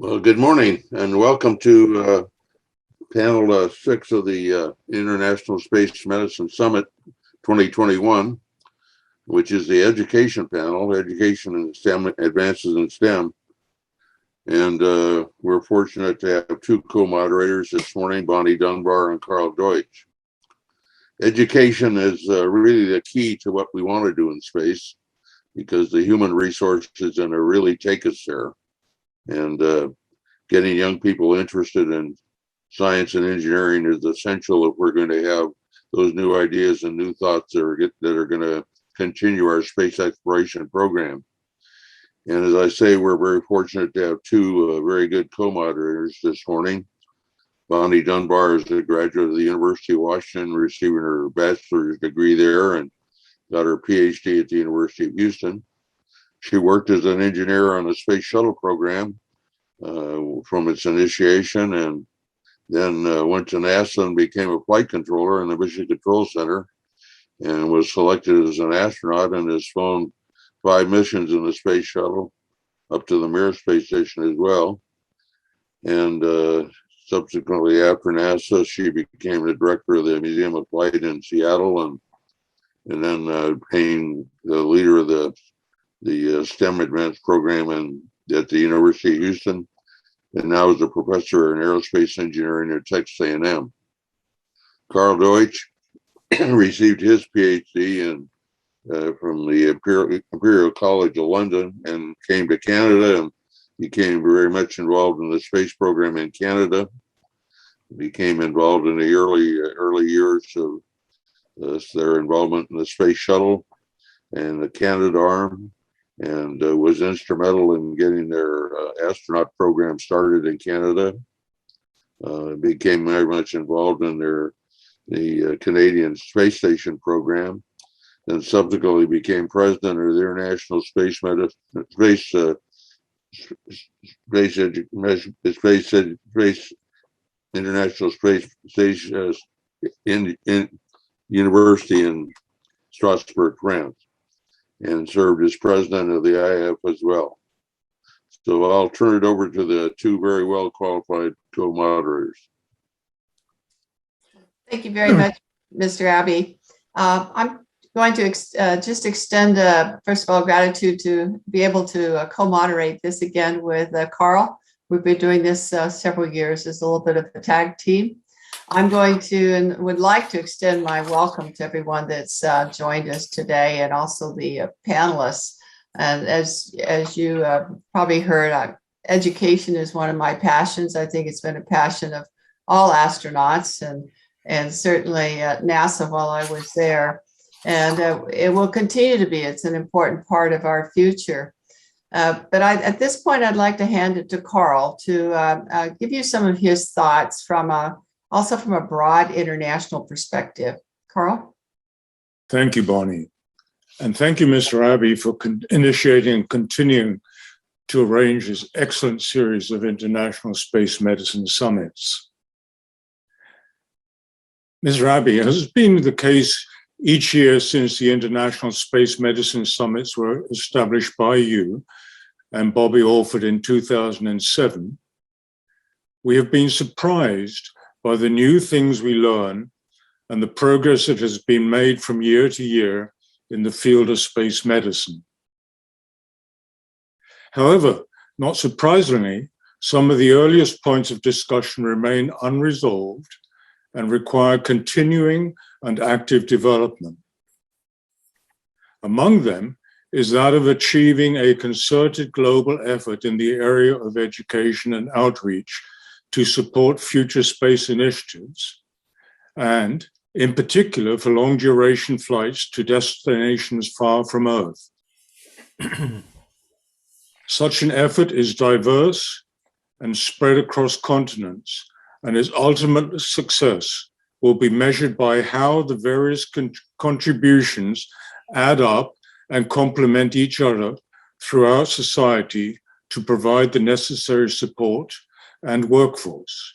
Well, good morning and welcome to panel 6 of the International Space Medicine Summit 2021, which is the education panel, education in STEM, advances in STEM. And we're fortunate to have two co-moderators this morning, Bonnie Dunbar and Karl Doetsch. Education is really the key to what we want to do in space, because the human resources are going to really take us there. And getting young people interested in science and engineering is essential if we're going to have those new ideas and new thoughts that are going to continue our space exploration program. And as I say, we're very fortunate to have two very good co-moderators this morning. Bonnie Dunbar is a graduate of the University of Washington, receiving her bachelor's degree there and got her PhD at the University of Houston. She worked as an engineer on the space shuttle program from its initiation, and then went to NASA and became a flight controller in the Mission Control Center, and was selected as an astronaut and has flown 5 missions in the space shuttle up to the Mir space station as well. And subsequently, after NASA, she became the director of the Museum of Flight in Seattle, and then became the leader of the STEM advanced program at the University of Houston, and now is a professor in aerospace engineering at Texas A&M. Karl Doetsch received his PhD from the Imperial College of London and came to Canada and became very much involved in the space program in Canada. Became involved in the early years of their involvement in the space shuttle and the Canadarm, and was instrumental in getting their astronaut program started in Canada. Became very much involved in the Canadian Space Station program, and subsequently became president of the International International Space Station in University in Strasbourg, France, and served as president of the IF as well. So I'll turn it over to the two very well qualified co-moderators. Thank you very much, Mr. Abbey. I'm going to just extend, first of all, gratitude to be able to co-moderate this again with Karl. We've been doing this several years as a little bit of a tag team. I'm going to and would like to extend my welcome to everyone that's joined us today, and also the panelists. And as you probably heard, education is one of my passions. I think it's been a passion of all astronauts, and certainly at NASA while I was there. And it will continue to be. It's an important part of our future. But at this point, I'd like to hand it to Karl to give you some of his thoughts also from a broad international perspective. Karl? Thank you, Bonnie. And thank you, Mr. Abbey, for initiating and continuing to arrange this excellent series of international space medicine summits. Mr. Abbey, it has been the case each year since the International Space Medicine Summits were established by you and Bobby Alford in 2007. We have been surprised by the new things we learn and the progress that has been made from year to year in the field of space medicine. However, not surprisingly, some of the earliest points of discussion remain unresolved and require continuing and active development. Among them is that of achieving a concerted global effort in the area of education and outreach to support future space initiatives, and in particular for long-duration flights to destinations far from Earth. Such an effort is diverse and spread across continents, and its ultimate success will be measured by how the various contributions add up and complement each other throughout society to provide the necessary support and workforce.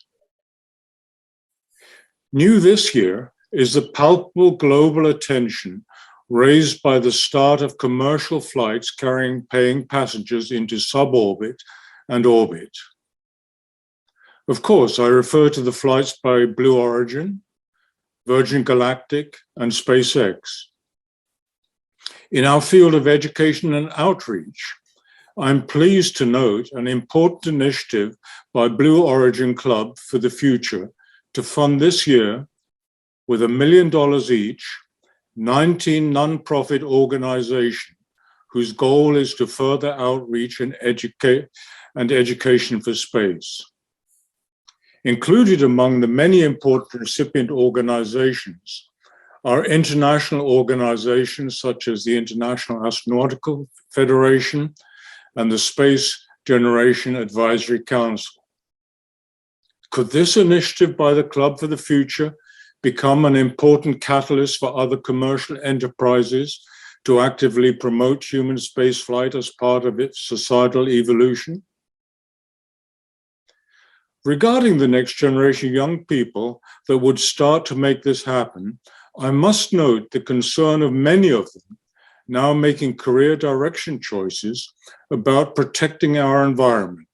New this year is the palpable global attention raised by the start of commercial flights carrying paying passengers into suborbit and orbit. Of course, I refer to the flights by Blue Origin, Virgin Galactic, and SpaceX. In our field of education and outreach, I'm pleased to note an important initiative by Blue Origin Club for the Future to fund this year, with $1 million each, 19 nonprofit organizations whose goal is to further outreach and education for space. Included among the many important recipient organizations are international organizations such as the International Astronautical Federation and the Space Generation Advisory Council. Could this initiative by the Club for the Future become an important catalyst for other commercial enterprises to actively promote human spaceflight as part of its societal evolution? Regarding the next generation of young people that would start to make this happen, I must note the concern of many of them now making career direction choices about protecting our environment.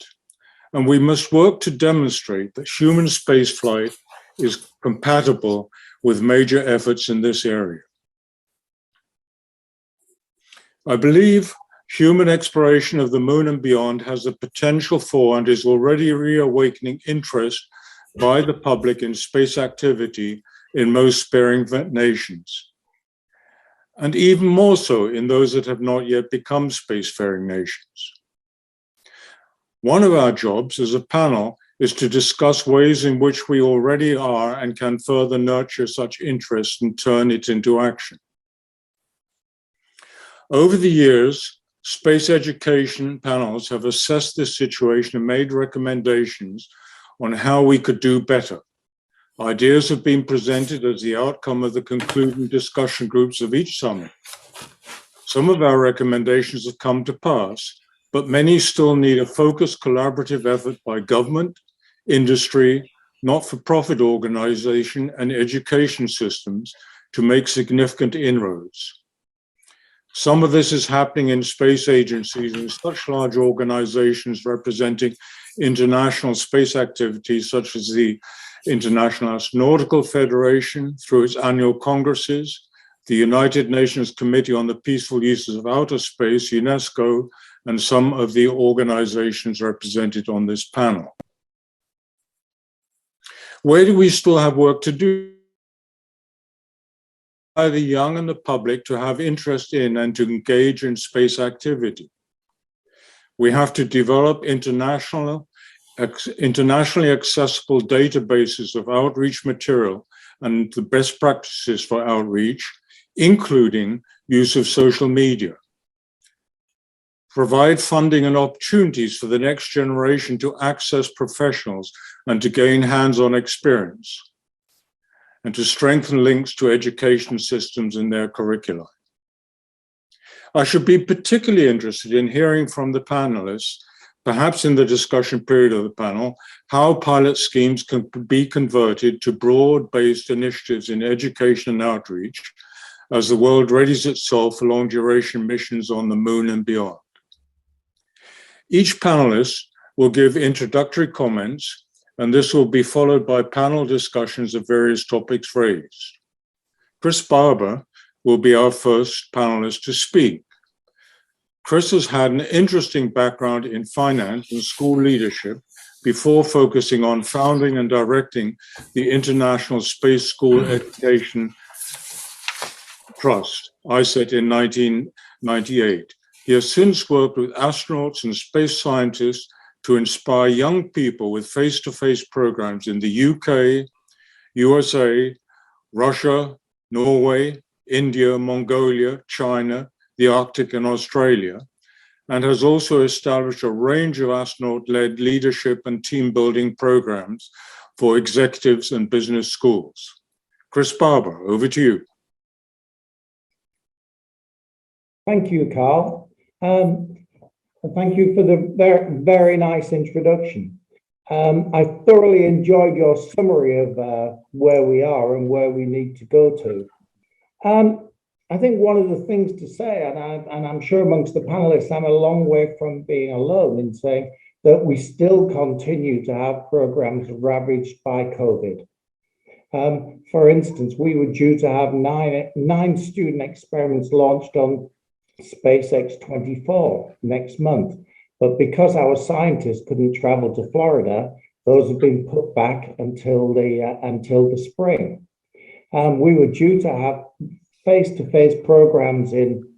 And we must work to demonstrate that human spaceflight is compatible with major efforts in this area. I believe human exploration of the moon and beyond has the potential for and is already reawakening interest by the public in space activity in most sparing nations, and even more so in those that have not yet become spacefaring nations. One of our jobs as a panel is to discuss ways in which we already are and can further nurture such interest and turn it into action. Over the years, space education panels have assessed this situation and made recommendations on how we could do better. Ideas have been presented as the outcome of the concluding discussion groups of each summit. Some of our recommendations have come to pass, but many still need a focused collaborative effort by government, industry, not-for-profit organization, and education systems to make significant inroads. Some of this is happening in space agencies and such large organizations representing international space activities such as the International Astronautical Federation through its annual congresses, the United Nations Committee on the Peaceful Uses of Outer Space, UNESCO, and some of the organizations represented on this panel. Where do we still have work to do? By the young and the public to have interest in and to engage in space activity. We have to develop internationally accessible databases of outreach material and the best practices for outreach, including use of social media. Provide funding and opportunities for the next generation to access professionals and to gain hands-on experience, and to strengthen links to education systems in their curricula. I should be particularly interested in hearing from the panelists, perhaps in the discussion period of the panel, how pilot schemes can be converted to broad-based initiatives in education and outreach as the world readies itself for long-duration missions on the moon and beyond. Each panelist will give introductory comments, and this will be followed by panel discussions of various topics raised. Chris Barber will be our first panelist to speak. Chris has had an interesting background in finance and school leadership before focusing on founding and directing the International Space School Education Trust, ISSET, in 1998. He has since worked with astronauts and space scientists to inspire young people with face-to-face programs in the UK, USA, Russia, Norway, India, Mongolia, China, the Arctic, and Australia, and has also established a range of astronaut-led leadership and team-building programs for executives and business schools. Chris Barber, over to you. Thank you, Karl. Thank you for the very, very nice introduction. I thoroughly enjoyed your summary of where we are and where we need to go to. I think one of the things to say, and I'm sure amongst the panelists, I'm a long way from being alone in saying that we still continue to have programs ravaged by COVID. For instance, we were due to have nine student experiments launched on SpaceX 24 next month, but because our scientists couldn't travel to Florida, those have been put back until the spring. We were due to have face-to-face programs in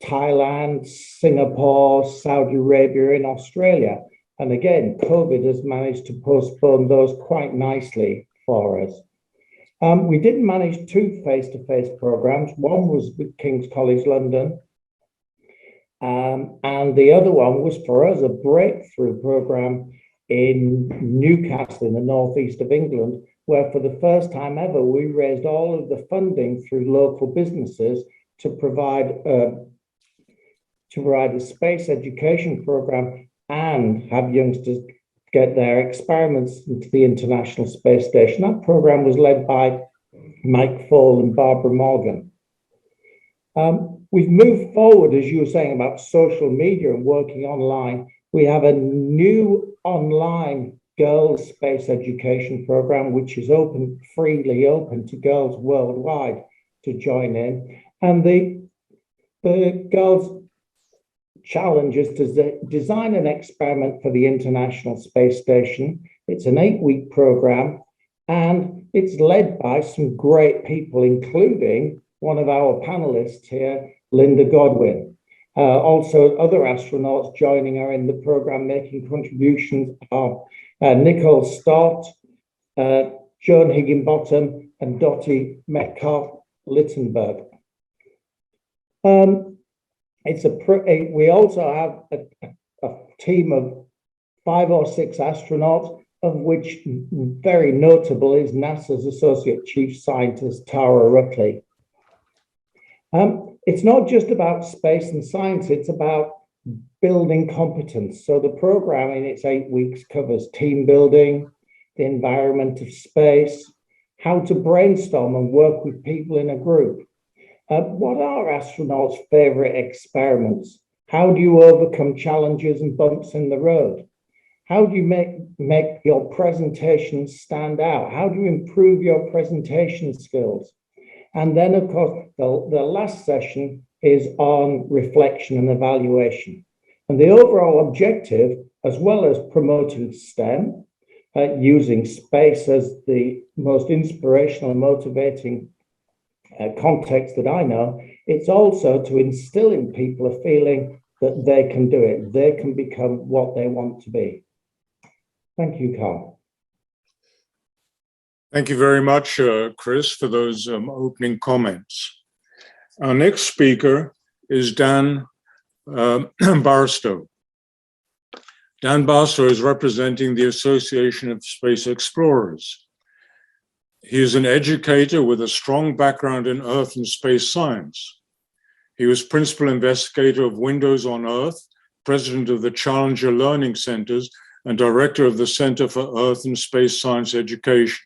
Thailand, Singapore, Saudi Arabia, and Australia. And again, COVID has managed to postpone those quite nicely for us. We did manage two face-to-face programs. One was with King's College London, and the other one was for us a breakthrough program in Newcastle in the northeast of England, where for the first time ever, we raised all of the funding through local businesses to provide a space education program and have youngsters get their experiments into the International Space Station. That program was led by Mike Fall and Barbara Morgan. We've moved forward, as you were saying, about social media and working online. We have a new online girls space education program, which is freely open to girls worldwide to join in. And the girls' challenge is to design an experiment for the International Space Station. It's an 8-week program, and it's led by some great people, including one of our panelists here, Linda Godwin. Also, other astronauts joining her in the program, making contributions are Nicole Stott, Joan Higginbottom, and Dottie Metcalf-Littenberg. We also have a team of 5 or 6 astronauts, of which very notable is NASA's Associate Chief Scientist, Tara Rutley. It's not just about space and science, it's about building competence. So the program in its 8 weeks covers team building, the environment of space, how to brainstorm and work with people in a group. What are astronauts' favorite experiments? How do you overcome challenges and bumps in the road? How do you make your presentations stand out? How do you improve your presentation skills? And then, of course, the last session is on reflection and evaluation. And the overall objective, as well as promoting STEM, using space as the most inspirational and motivating context that I know, it's also to instill in people a feeling that they can do it. They can become what they want to be. Thank you, Karl. Thank you very much, Chris, for those opening comments. Our next speaker is Dan Barstow. Dan Barstow is representing the Association of Space Explorers. He is an educator with a strong background in Earth and space science. He was principal investigator of Windows on Earth, president of the Challenger Learning Centers, and director of the Center for Earth and Space Science Education.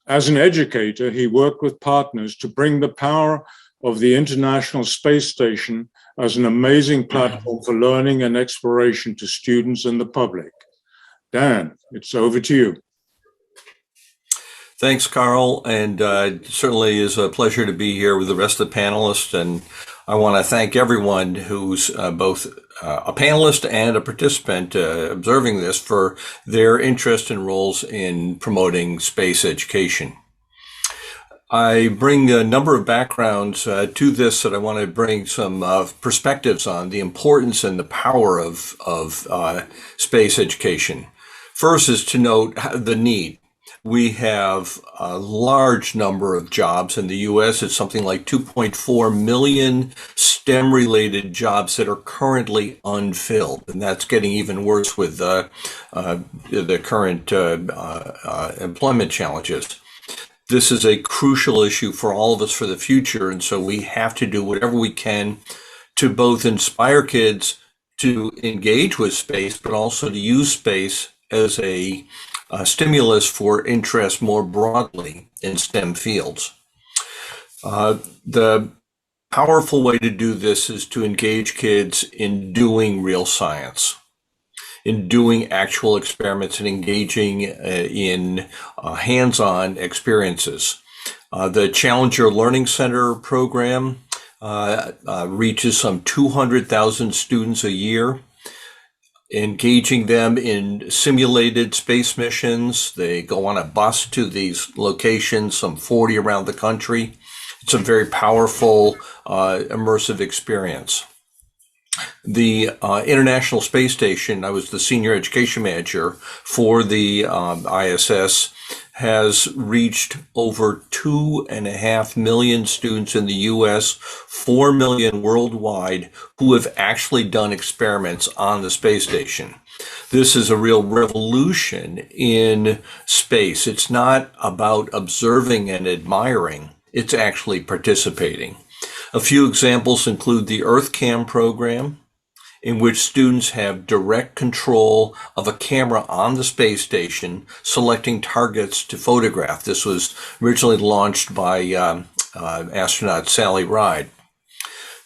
As an educator, he worked with partners to bring the power of the International Space Station as an amazing platform for learning and exploration to students and the public. Dan, it's over to you. Thanks, Karl, and it certainly is a pleasure to be here with the rest of the panelists. And I want to thank everyone who's both a panelist and a participant observing this for their interest and roles in promoting space education. I bring a number of backgrounds to this that I want to bring some perspectives on the importance and the power of space education. First is to note the need. We have a large number of jobs in the U.S. It's something like 2.4 million STEM-related jobs that are currently unfilled, and that's getting even worse with the current employment challenges. This is a crucial issue for all of us for the future, and so we have to do whatever we can to both inspire kids to engage with space, but also to use space as a stimulus for interest more broadly in STEM fields. The powerful way to do this is to engage kids in doing real science. in doing actual experiments and engaging in hands-on experiences. The Challenger Learning Center program reaches some 200,000 students a year, engaging them in simulated space missions. They go on a bus to these locations, some 40 around the country. It's a very powerful, immersive experience. The International Space Station, I was the senior education manager for the ISS, has reached over 2.5 million students in the US, 4 million worldwide, who have actually done experiments on the space station. This is a real revolution in space. It's not about observing and admiring, it's actually participating. A few examples include the EarthCam program, in which students have direct control of a camera on the space station, selecting targets to photograph. This was originally launched by astronaut Sally Ride.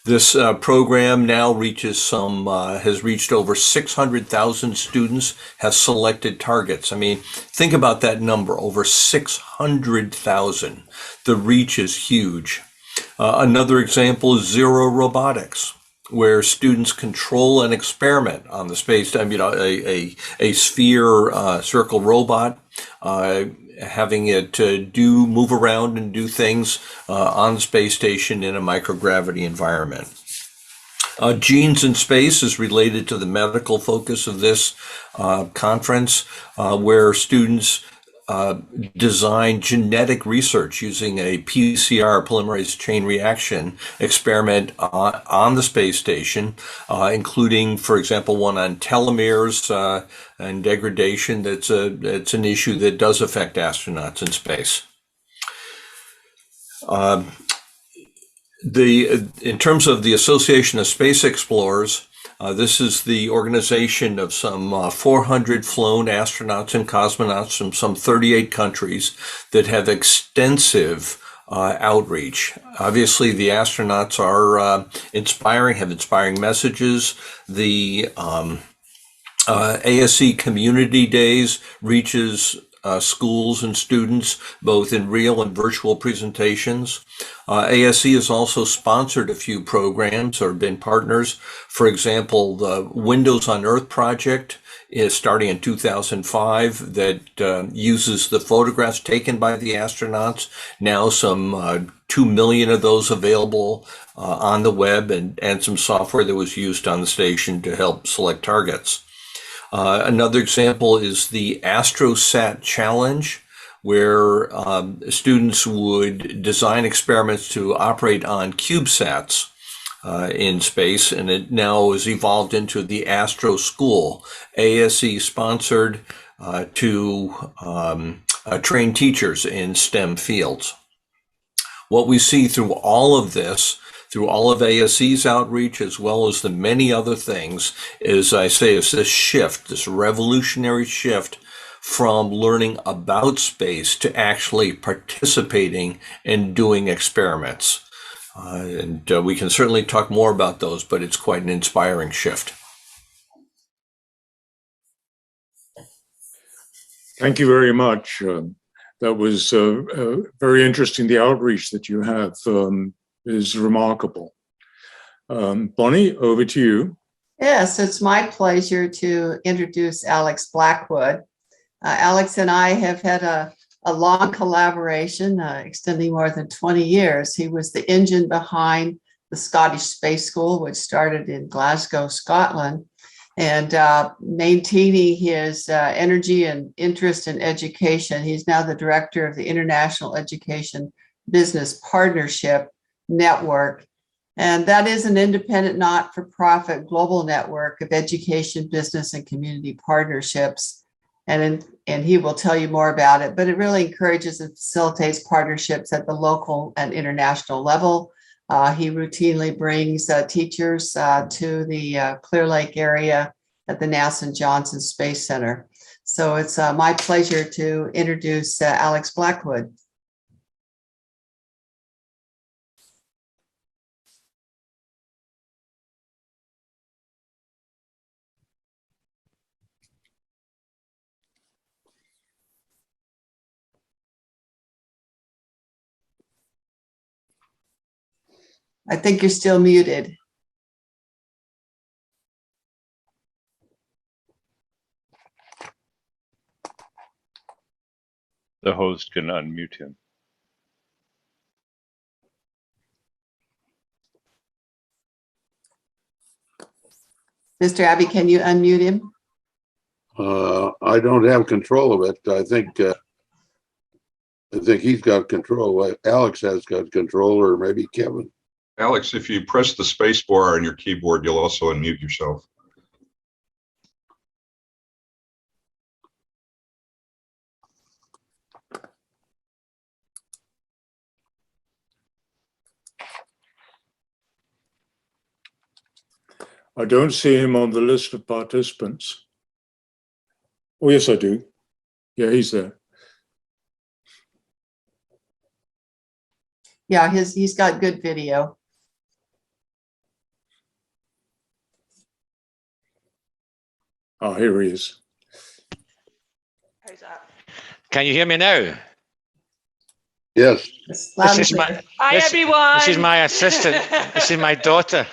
This program now has reached over 600,000 students, has selected targets. I mean, think about that number, over 600,000. The reach is huge. Another example is Zero Robotics, where students control an experiment on the space, a sphere circle robot, having it move around and do things on the space station in a microgravity environment. Genes in Space is related to the medical focus of this conference, where students design genetic research using a PCR, polymerase chain reaction experiment on the space station, including, for example, one on telomeres and degradation. That's an issue that does affect astronauts in space. In terms of the Association of Space Explorers, this is the organization of some 400 flown astronauts and cosmonauts from some 38 countries that have extensive outreach. Obviously, the astronauts are have inspiring messages. The ASE Community Days reaches schools and students, both in real and virtual presentations. ASE has also sponsored a few programs or been partners. For example, the Windows on Earth project is starting in 2005 that uses the photographs taken by the astronauts. Now some 2 million of those available on the web, and some software that was used on the station to help select targets. Another example is the AstroSat Challenge, where students would design experiments to operate on CubeSats in space, and it now has evolved into the Astro School, ASE sponsored to train teachers in STEM fields. What we see through all of this, through all of ASE's outreach, as well as the many other things, is this shift, this revolutionary shift from learning about space to actually participating and doing experiments. And we can certainly talk more about those, but it's quite an inspiring shift. Thank you very much. That was very interesting. The outreach that you have is remarkable. Bonnie, over to you. Yes, it's my pleasure to introduce Alex Blackwood. Alex and I have had a long collaboration extending more than 20 years. He was the engine behind the Scottish Space School, which started in Glasgow, Scotland, and maintaining his energy and interest in education. He's now the director of the International Education Business Partnership Network. And that is an independent, not-for-profit global network of education, business, and community partnerships. And he will tell you more about it, but it really encourages and facilitates partnerships at the local and international level. He routinely brings teachers to the Clear Lake area at the NASA Johnson Space Center. So it's my pleasure to introduce Alex Blackwood. I think you're still muted. The host can unmute him. Mr. Abbey, can you unmute him? I don't have control of it. I think he's got control. Alex has got control, or maybe Kevin. Alex, if you press the space bar on your keyboard, you'll also unmute yourself. I don't see him on the list of participants. Oh, yes, I do. Yeah, he's there. Yeah, he's got good video. Oh, here he is. How's that? Can you hear me now? Yes. Loud This is and my clear. Hi, This- everyone. This is my assistant. This is my daughter.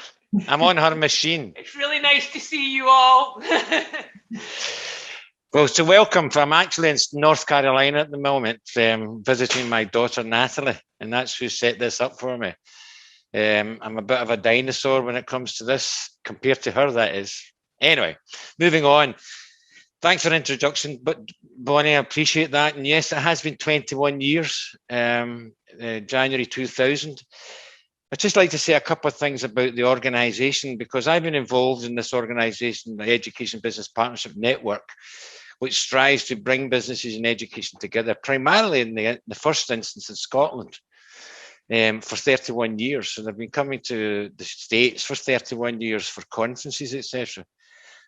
I'm on her machine. It's really nice to see you all. Well, so welcome. I'm actually in North Carolina at the moment, visiting my daughter Natalie, and that's who set this up for me. I'm a bit of a dinosaur when it comes to this, compared to her, that is. Anyway, moving on. Thanks for the introduction, but Bonnie, I appreciate that. And yes, it has been 21 years, January 2000. I'd just like to say a couple of things about the organisation, because I've been involved in this organisation, the Education Business Partnership Network, which strives to bring businesses and education together, primarily in the first instance in Scotland, for 31 years. And I've been coming to the States for 31 years for conferences, etc.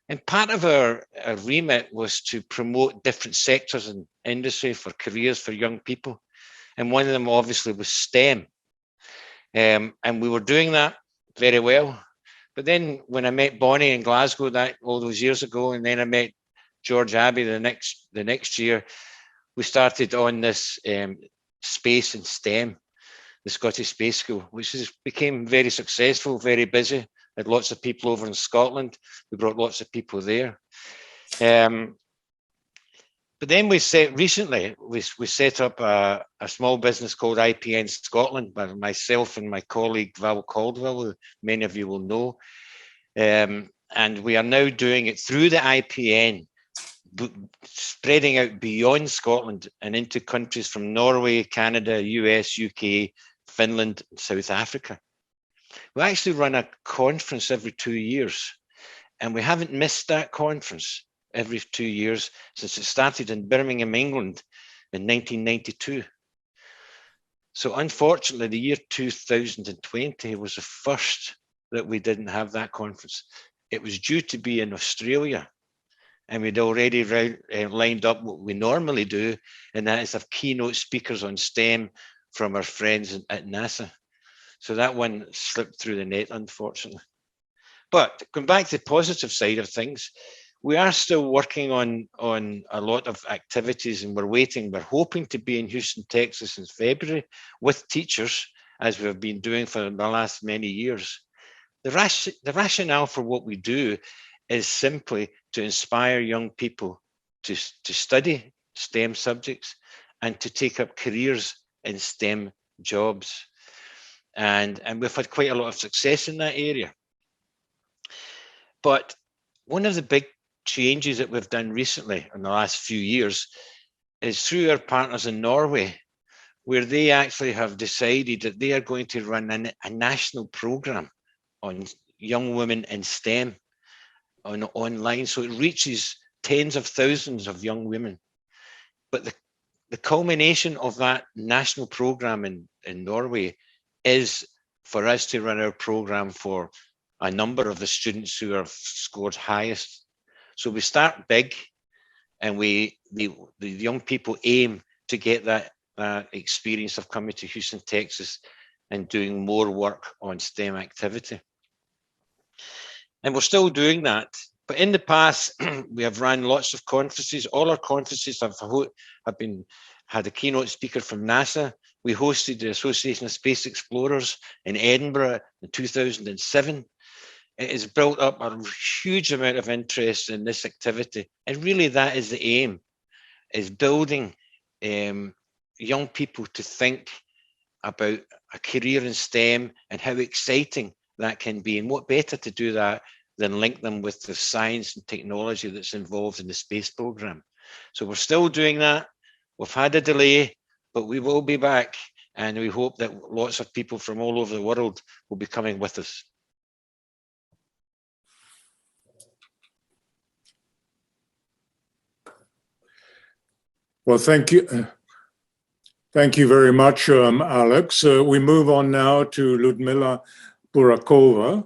And part of our remit was to promote different sectors in industry for careers for young people. And one of them obviously was STEM. And we were doing that very well. But then when I met Bonnie in Glasgow all those years ago, and then I met George Abbey the next year, we started on this space and STEM, the Scottish Space School, which became very successful, very busy. Had lots of people over in Scotland. We brought lots of people there. But then we set up a small business called IPN Scotland by myself and my colleague Val Caldwell, who many of you will know. And we are now doing it through the IPN, spreading out beyond Scotland and into countries from Norway, Canada, US, UK, Finland, and South Africa. We actually run a conference every 2 years, and we haven't missed that conference every 2 years since it started in Birmingham, England in 1992. So unfortunately, the year 2020 was the first that we didn't have that conference. It was due to be in Australia, and we'd already lined up what we normally do, and that is have keynote speakers on STEM from our friends at NASA. So that one slipped through the net, unfortunately. But going back to the positive side of things, we are still working on a lot of activities, and we're hoping to be in Houston, Texas in February with teachers, as we've been doing for the last many years. The rationale for what we do is simply to inspire young people to study STEM subjects and to take up careers in STEM jobs. And we've had quite a lot of success in that area. But one of the big changes that we've done recently in the last few years is through our partners in Norway, where they actually have decided that they are going to run a national program on young women in STEM online. So it reaches tens of thousands of young women. But the culmination of that national program in Norway is for us to run our program for a number of the students who have scored highest. So we start big, and the young people aim to get that experience of coming to Houston, Texas, and doing more work on STEM activity. And we're still doing that. But in the past, we have run lots of conferences. All our conferences had a keynote speaker from NASA. We hosted the Association of Space Explorers in Edinburgh in 2007. It has built up a huge amount of interest in this activity. And really that is the aim, is building young people to think about a career in STEM and how exciting that can be. And what better to do that than link them with the science and technology that's involved in the space program. So we're still doing that. We've had a delay, but we will be back. And we hope that lots of people from all over the world will be coming with us. Well, thank you. Thank you very much, Alex. We move on now to Ludmila Burakova.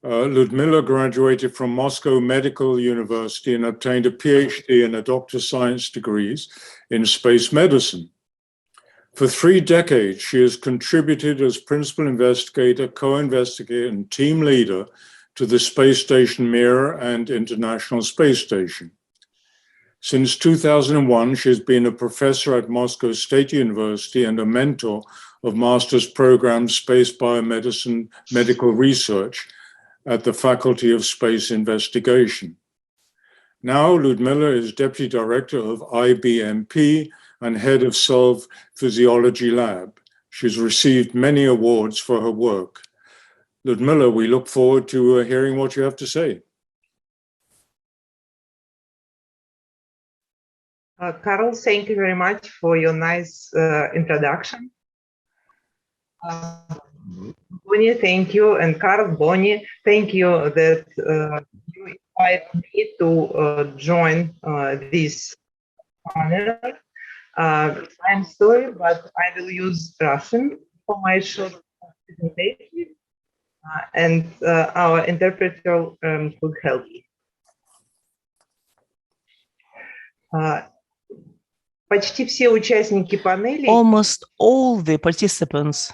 Ludmila graduated from Moscow Medical University and obtained a PhD and a doctorate of science degrees in space medicine. For 3 decades, she has contributed as principal investigator, co-investigator, and team leader to the Space Station Mir and International Space Station. Since 2001, she has been a professor at Moscow State University and a mentor of master's program Space Biomedicine Medical Research at the Faculty of Space Investigation. Now, Ludmila is Deputy Director of IBMP and Head of Cell Physiology Lab. She's received many awards for her work. Ludmila, we look forward to hearing what you have to say. Karl, thank you very much for your nice introduction. Bonnie, thank you, and Karl, Bonnie, thank you that you invited me to join this panel. I'm sorry, but I will use Russian for my short presentation, and our interpreter could help me. Almost all the participants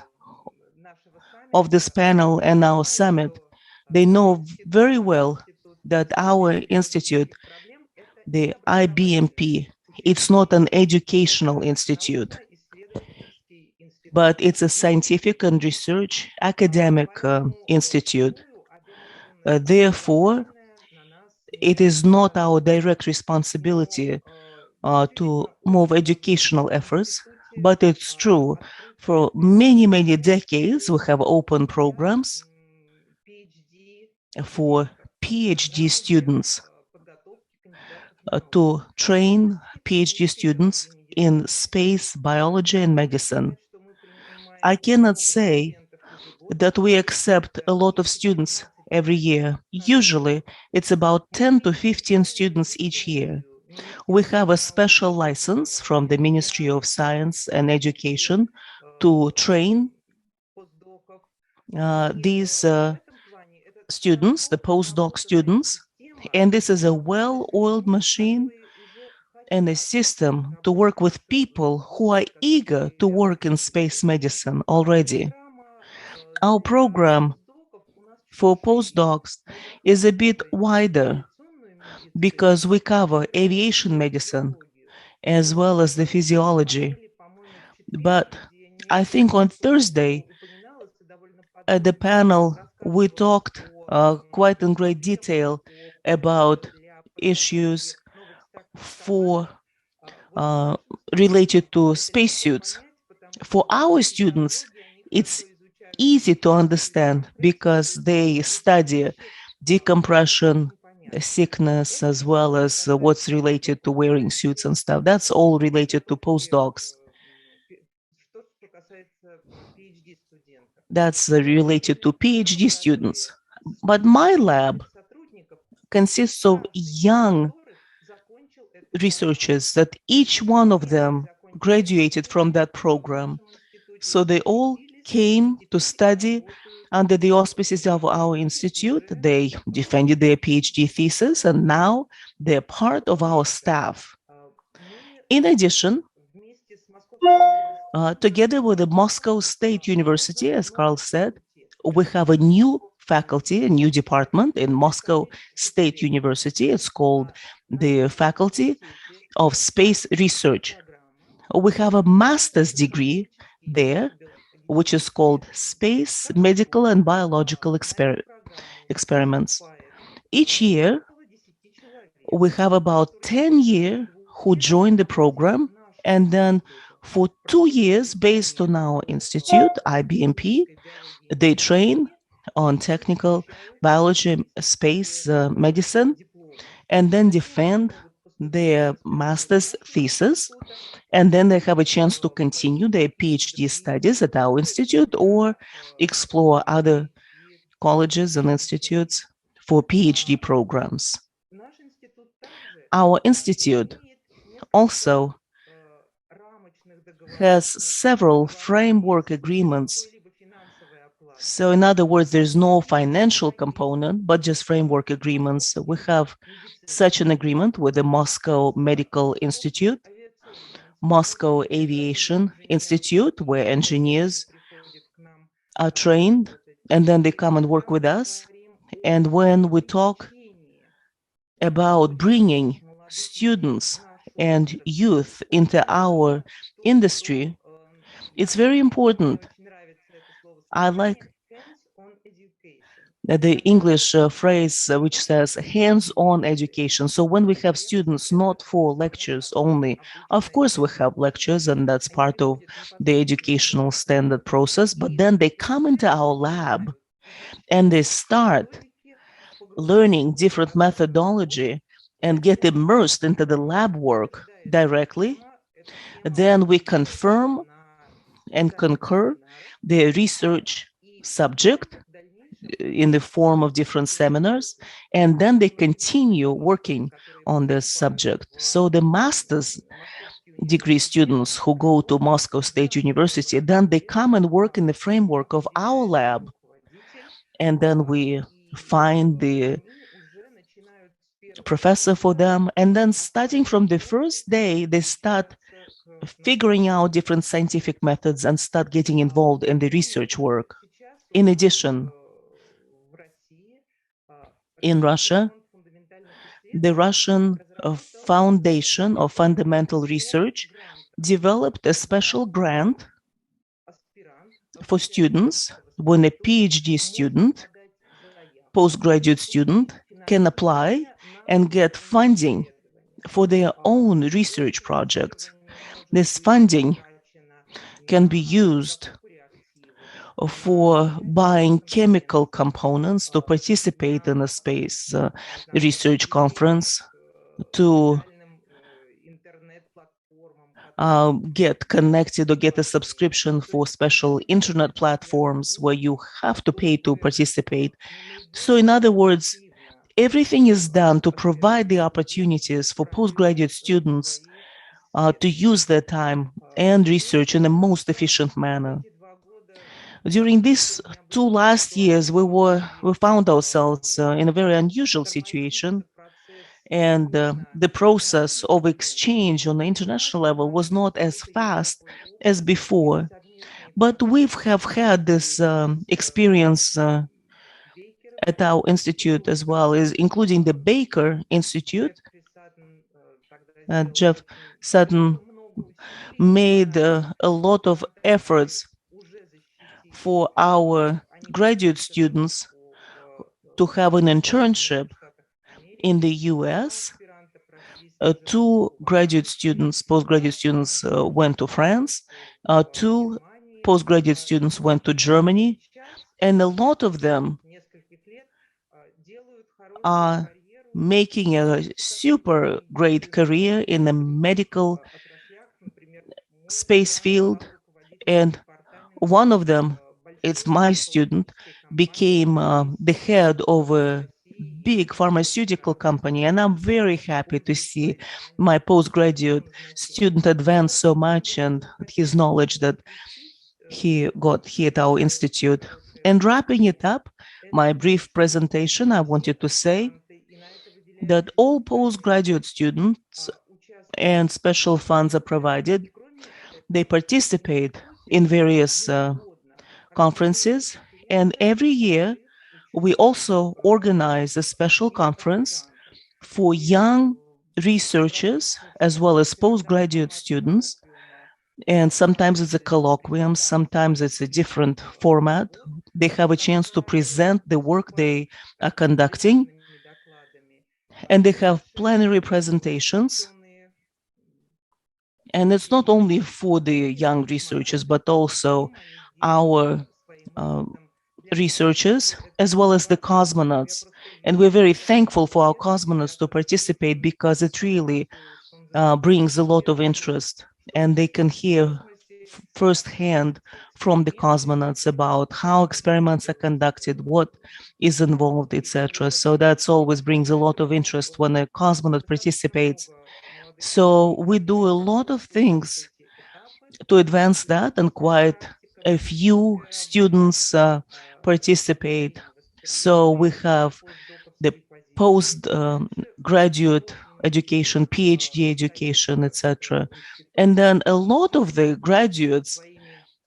of this panel and our summit, they know very well that our institute, the IBMP, it's not an educational institute, but it's a scientific and research academic institute. Therefore, it is not our direct responsibility to move educational efforts, but it's true. For many, many decades, we have open programs for PhD students to train PhD students in space, biology, and medicine. I cannot say that we accept a lot of students every year. Usually, it's about 10 to 15 students each year. We have a special license from the Ministry of Science and Education to train these students, the postdoc students, and this is a well-oiled machine and a system to work with people who are eager to work in space medicine already. Our program for postdocs is a bit wider because we cover aviation medicine as well as the physiology. But I think on Thursday at the panel, we talked quite in great detail about issues related to spacesuits. For our students, it's easy to understand because they study decompression, sickness, as well as what's related to wearing suits and stuff. That's all related to postdocs. That's related to PhD students. But my lab consists of young researchers that each one of them graduated from that program. So they all came to study under the auspices of our institute. They defended their PhD thesis, and now they're part of our staff. In addition, together with the Moscow State University, as Karl said, we have a new faculty, a new department in Moscow State University. It's called the Faculty of Space Research. We have a master's degree there, which is called Space, Medical and Biological Experiments. Each year, we have about 10 years who join the program, and then for 2 years, based on our institute, IBMP, they train on technical biology, space, medicine, and then defend their master's thesis. And then they have a chance to continue their PhD studies at our institute or explore other colleges and institutes for PhD programs. Our institute also has several framework agreements. So in other words, there's no financial component, but just framework agreements. We have such an agreement with the Moscow Medical Institute, Moscow Aviation Institute, where engineers are trained, and then they come and work with us. And when we talk about bringing students and youth into our industry, it's very important. I like the English phrase which says hands-on education. So when we have students not for lectures only, of course we have lectures and that's part of the educational standard process, but then they come into our lab and they start learning different methodology and get immersed into the lab work directly. Then we confirm and concur the research subject in the form of different seminars, and then they continue working on this subject. So the master's degree students who go to Moscow State University, then they come and work in the framework of our lab, and then we find the professor for them, and then starting from the first day, they start figuring out different scientific methods and start getting involved in the research work. In addition, in Russia, the Russian Foundation of Fundamental Research developed a special grant for students when a PhD student, postgraduate student, can apply and get funding for their own research projects. This funding can be used for buying chemical components to participate in a space research conference, to get connected or get a subscription for special internet platforms where you have to pay to participate. So in other words, everything is done to provide the opportunities for postgraduate students to use their time and research in the most efficient manner. During these 2 last years, we found ourselves in a very unusual situation, and the process of exchange on the international level was not as fast as before. But we have had this experience at our institute as well, including the Baker Institute. Jeff Sutton made a lot of efforts for our graduate students to have an internship in the US. 2 graduate students, postgraduate students went to France. 2 postgraduate students went to Germany. And a lot of them are making a super great career in the medical space field. And one of them, it's my student, became the head of a big pharmaceutical company. And I'm very happy to see my postgraduate student advance so much and his knowledge that he got here at our institute. And wrapping it up, my brief presentation, I wanted to say that all postgraduate students and special funds are provided. They participate in various conferences, and every year we also organize a special conference for young researchers as well as postgraduate students And sometimes it's a colloquium, sometimes it's a different format. They have a chance to present the work they are conducting, and they have plenary presentations. And it's not only for the young researchers, but also our researchers, as well as the cosmonauts. And we're very thankful for our cosmonauts to participate, because it really brings a lot of interest, and they can hear firsthand from the cosmonauts about how experiments are conducted, what is involved, etc. So that's always brings a lot of interest when a cosmonaut participates. So we do a lot of things to advance that, and quite a few students participate. So we have the post-graduate education, PhD education, etc. And then a lot of the graduates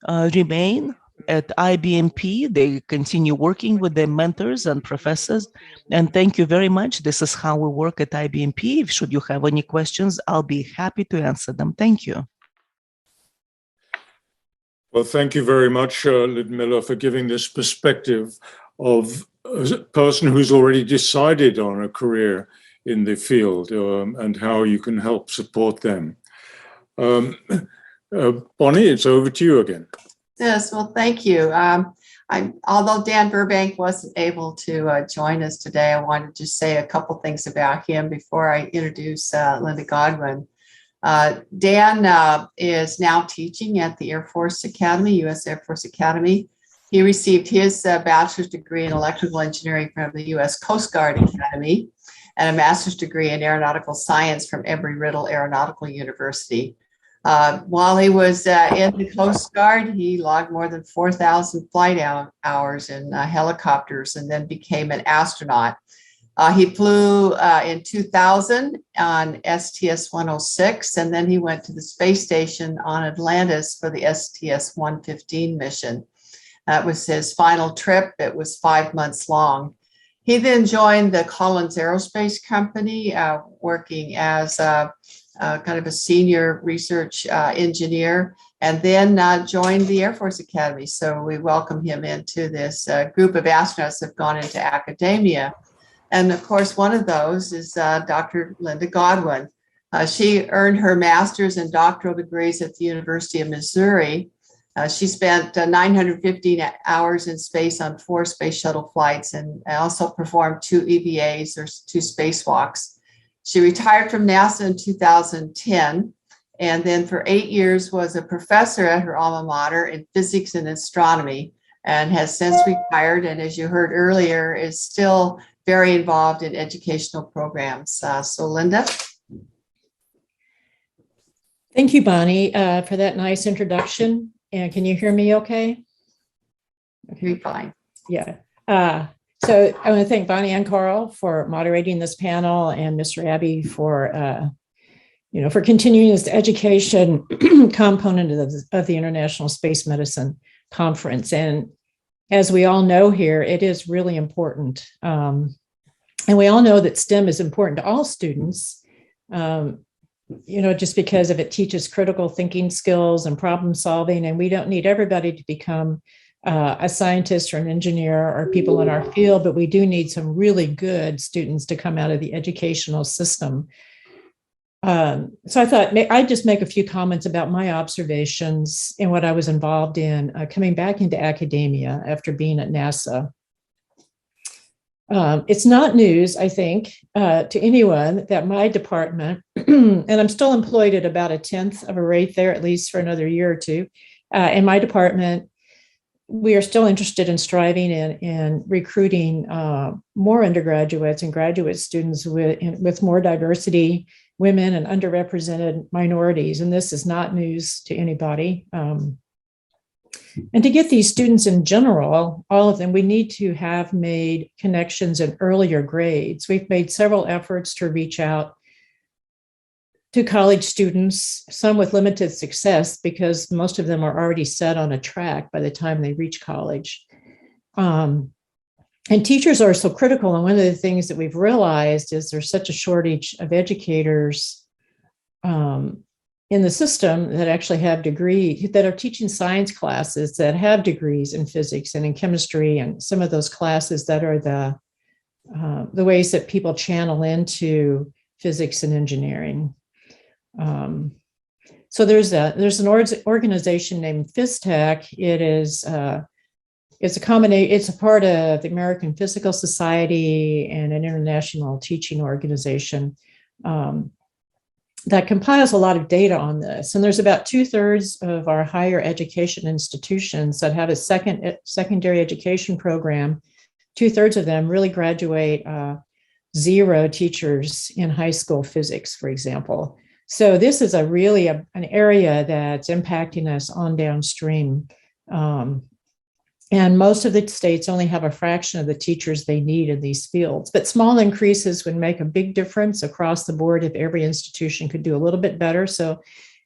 remain at IBMP. They continue working with their mentors and professors. And thank you very much. This is how we work at IBMP. Should you have any questions, I'll be happy to answer them. Thank you. Well, thank you very much, Ludmila, for giving this perspective of a person who's already decided on a career in the field, and how you can help support them. Bonnie, it's over to you again. Yes, well, thank you. Although Dan Burbank wasn't able to join us today, I wanted to just say a couple things about him before I introduce Linda Godwin. Dan is now teaching at the Air Force Academy, U.S. Air Force Academy. He received his bachelor's degree in electrical engineering from the U.S. Coast Guard Academy and a master's degree in aeronautical science from Embry-Riddle Aeronautical University. While he was in the Coast Guard, he logged more than 4,000 flight hours in helicopters, and then became an astronaut. He flew in 2000 on STS-106, and then he went to the space station on Atlantis for the STS-115 mission. That was his final trip. It was 5 months long. He then joined the Collins Aerospace Company, working as kind of a senior research engineer, and then joined the Air Force Academy. So we welcome him into this group of astronauts that have gone into academia. And of course, one of those is Dr. Linda Godwin. She earned her master's and doctoral degrees at the University of Missouri. She spent 915 hours in space on 4 space shuttle flights, and also performed 2 EVAs, or 2 spacewalks. She retired from NASA in 2010, and then for 8 years was a professor at her alma mater in physics and astronomy, and has since retired, and as you heard earlier, is still very involved in educational programs. So Linda. Thank you, Bonnie, for that nice introduction. And can you hear me okay? Okay, fine. Yeah. So I want to thank Bonnie and Karl for moderating this panel, and Mr. Abbey for, for continuing this education component of the International Space Medicine Conference. And as we all know here, it is really important. And we all know that STEM is important to all students, just because it teaches critical thinking skills and problem solving. And we don't need everybody to become a scientist or an engineer or people in our field, but we do need some really good students to come out of the educational system. So I thought I'd just make a few comments about my observations and what I was involved in coming back into academia after being at NASA. It's not news, I think, to anyone that my department, and I'm still employed at about 1/10 of a rate there, at least for another year or two. In my department, we are still interested in striving in recruiting more undergraduates and graduate students with more diversity, women and underrepresented minorities. And this is not news to anybody. And to get these students in general, all of them, we need to have made connections in earlier grades. We've made several efforts to reach out to college students, some with limited success because most of them are already set on a track by the time they reach college. And teachers are so critical. And one of the things that we've realized is there's such a shortage of educators in the system that actually have degrees, that are teaching science classes that have degrees in physics and in chemistry, and some of those classes that are the ways that people channel into physics and engineering. So there's an organization named PhysTech. It's a part of the American Physical Society and an international teaching organization that compiles a lot of data on this. And there's about 2/3 of our higher education institutions that have a secondary education program. 2/3 of them really graduate 0 teachers in high school physics, for example. So this is really an area that's impacting us on downstream. And most of the states only have a fraction of the teachers they need in these fields. But small increases would make a big difference across the board if every institution could do a little bit better. So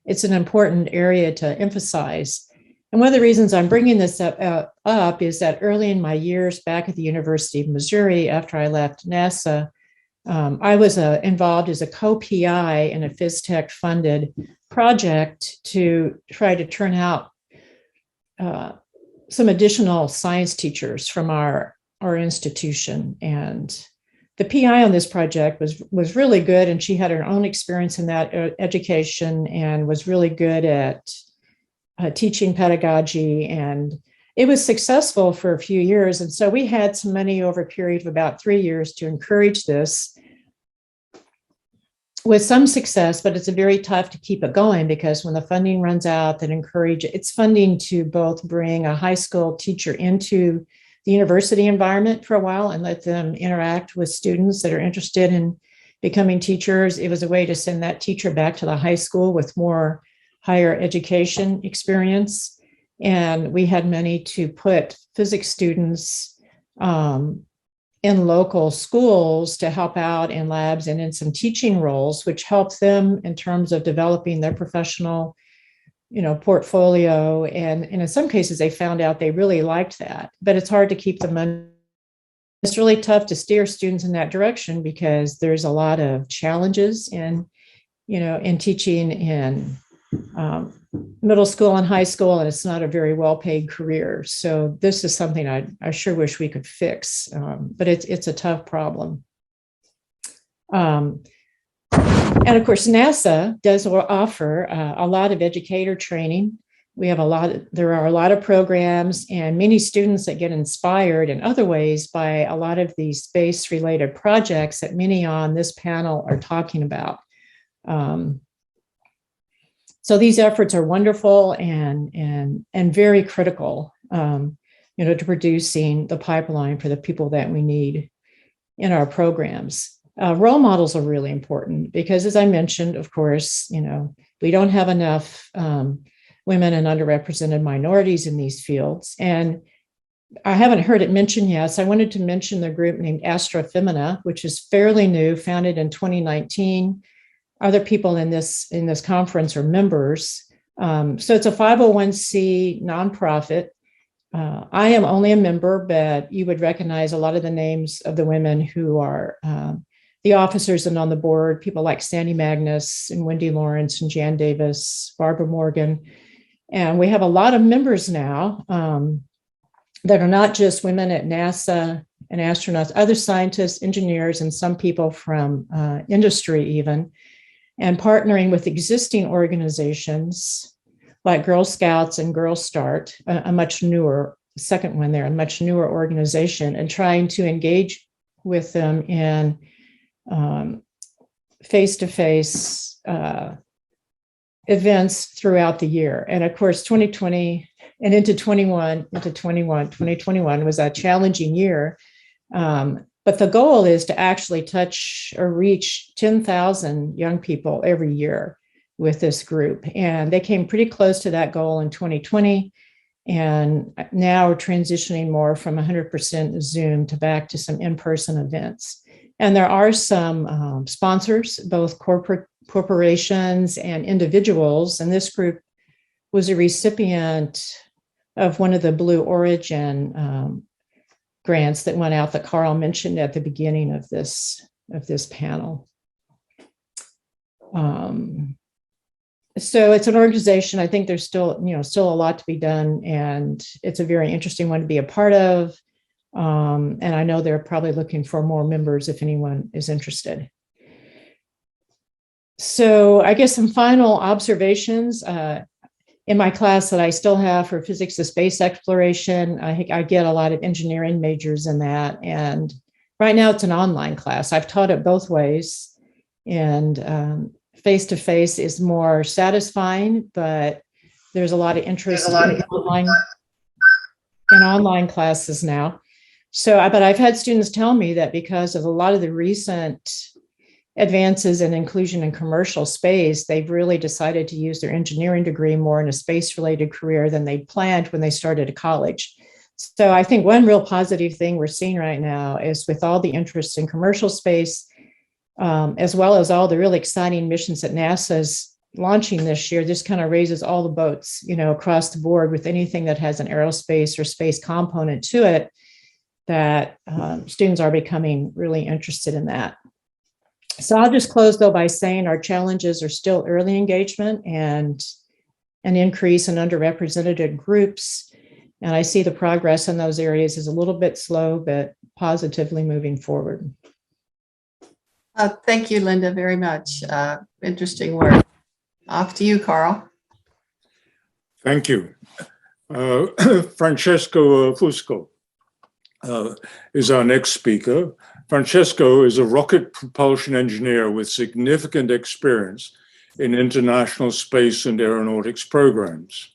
it's an important area to emphasize. And one of the reasons I'm bringing this up is that early in my years back at the University of Missouri, after I left NASA, I was involved as a co-PI in a PhysTech funded project to try to turn out some additional science teachers from our institution. And the PI on this project was really good, and she had her own experience in that education and was really good at teaching pedagogy, and it was successful for a few years. And so we had some money over a period of about 3 years to encourage this with some success, but it's very tough to keep it going because when the funding runs out, it's funding to both bring a high school teacher into the university environment for a while and let them interact with students that are interested in becoming teachers. It was a way to send that teacher back to the high school with more higher education experience. And we had money to put physics students in local schools to help out in labs and in some teaching roles, which helped them in terms of developing their professional, portfolio. And in some cases, they found out they really liked that, but it's hard to keep them in. It's really tough to steer students in that direction because there's a lot of challenges in teaching in middle school and high school, and it's not a very well-paid career. So this is something I sure wish we could fix, but it's a tough problem. And of course, NASA does offer a lot of educator training. There are a lot of programs and many students that get inspired in other ways by a lot of these space-related projects that many on this panel are talking about. So these efforts are wonderful and very critical, to producing the pipeline for the people that we need in our programs. Role models are really important because, as I mentioned, of course, we don't have enough women and underrepresented minorities in these fields. And I haven't heard it mentioned yet, so I wanted to mention the group named Astrofemina, which is fairly new, founded in 2019. Other people in this conference are members. So it's a 501c nonprofit. I am only a member, but you would recognize a lot of the names of the women who are the officers and on the board, people like Sandy Magnus and Wendy Lawrence and Jan Davis, Barbara Morgan. And we have a lot of members now that are not just women at NASA and astronauts, other scientists, engineers, and some people from industry even, and partnering with existing organizations like Girl Scouts and Girl Start, a much newer, second one there, a much newer organization, and trying to engage with them in face-to-face events throughout the year. And of course, 2020 and into 2021 was a challenging year. But the goal is to actually touch or reach 10,000 young people every year with this group. And they came pretty close to that goal in 2020. And now we're transitioning more from 100% Zoom to back to some in-person events. And there are some sponsors, both corporations and individuals. And this group was a recipient of one of the Blue Origin grants that went out that Karl mentioned at the beginning of this panel. So it's an organization. I think there's still a lot to be done, and it's a very interesting one to be a part of. And I know they're probably looking for more members if anyone is interested. So I guess some final observations in my class that I still have for physics of space exploration. I get a lot of engineering majors in that, and right now it's an online class. I've taught it both ways, and face-to-face is more satisfying, but there's a lot of interest in online classes now. So, but I've had students tell me that because of a lot of the recent advances in inclusion in commercial space, they've really decided to use their engineering degree more in a space-related career than they'd planned when they started at college. So I think one real positive thing we're seeing right now is with all the interest in commercial space, as well as all the really exciting missions that NASA's launching this year, this kind of raises all the boats, across the board with anything that has an aerospace or space component to it, that students are becoming really interested in that. So I'll just close though by saying our challenges are still early engagement and an increase in underrepresented groups. And I see the progress in those areas is a little bit slow, but positively moving forward. Thank you, Linda, very much. Interesting work. Off to you, Karl. Thank you. Francesco Fusco is our next speaker. Francesco is a rocket propulsion engineer with significant experience in international space and aeronautics programs.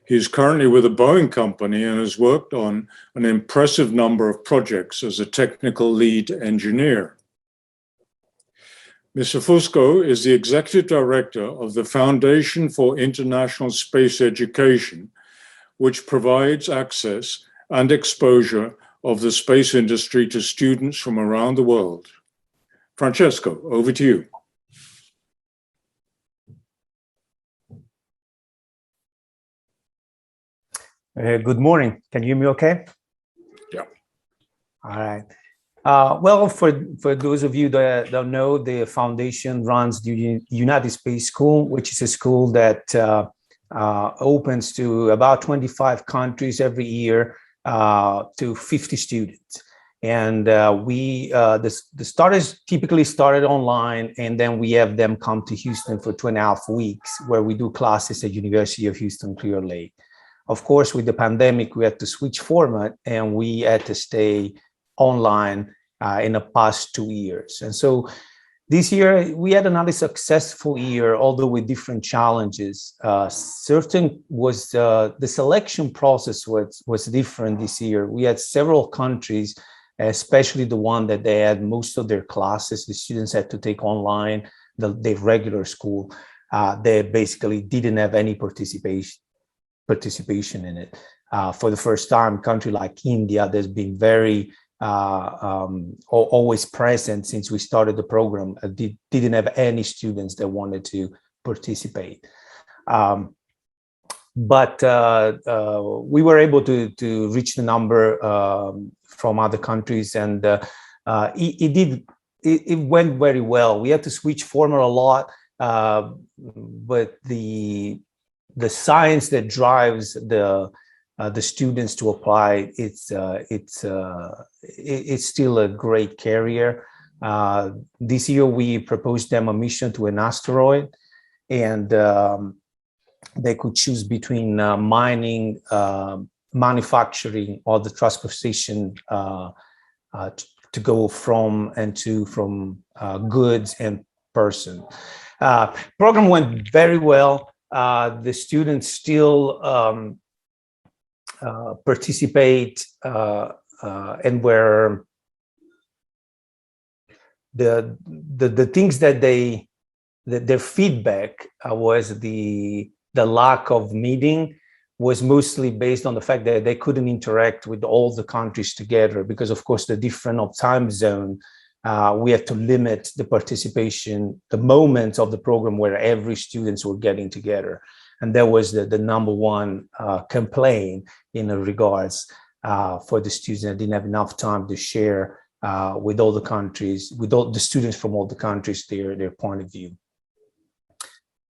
He is currently with a Boeing company and has worked on an impressive number of projects as a technical lead engineer. Mr. Fusco is the executive director of the Foundation for International Space Education, which provides access and exposure of the space industry to students from around the world. Francesco, over to you. Good morning. Can you hear me okay? Yeah. All right. Well, for those of you that don't know, the foundation runs the United Space School, which is a school that opens to about 25 countries every year to 50 students. And the starters typically started online, and then we have them come to Houston for 2.5 weeks, where we do classes at University of Houston Clear Lake. Of course, with the pandemic, we had to switch format, and we had to stay online in the past 2 years. And so this year, we had another successful year, although with different challenges. Certain was the selection process was different this year. We had several countries, especially the one that they had most of their classes, the students had to take online, the regular school. They basically didn't have any participation in it. For the first time, a country like India, there's been very always present since we started the program, didn't have any students that wanted to participate. But we were able to reach the number from other countries, and it went very well. We had to switch format a lot, but the science that drives the students to apply, it's still a great career. This year we proposed them a mission to an asteroid, and they could choose between mining, manufacturing, or the transportation to go from and to from goods and person. Program went very well. The students still participate and where the things that their feedback was the lack of meeting was mostly based on the fact that they couldn't interact with all the countries together because, of course, the different of time zone. We have to limit the participation, the moments of the program where every students were getting together. And that was the number one complaint in regards for the students that didn't have enough time to share with all the countries, with all the students from all the countries, their point of view.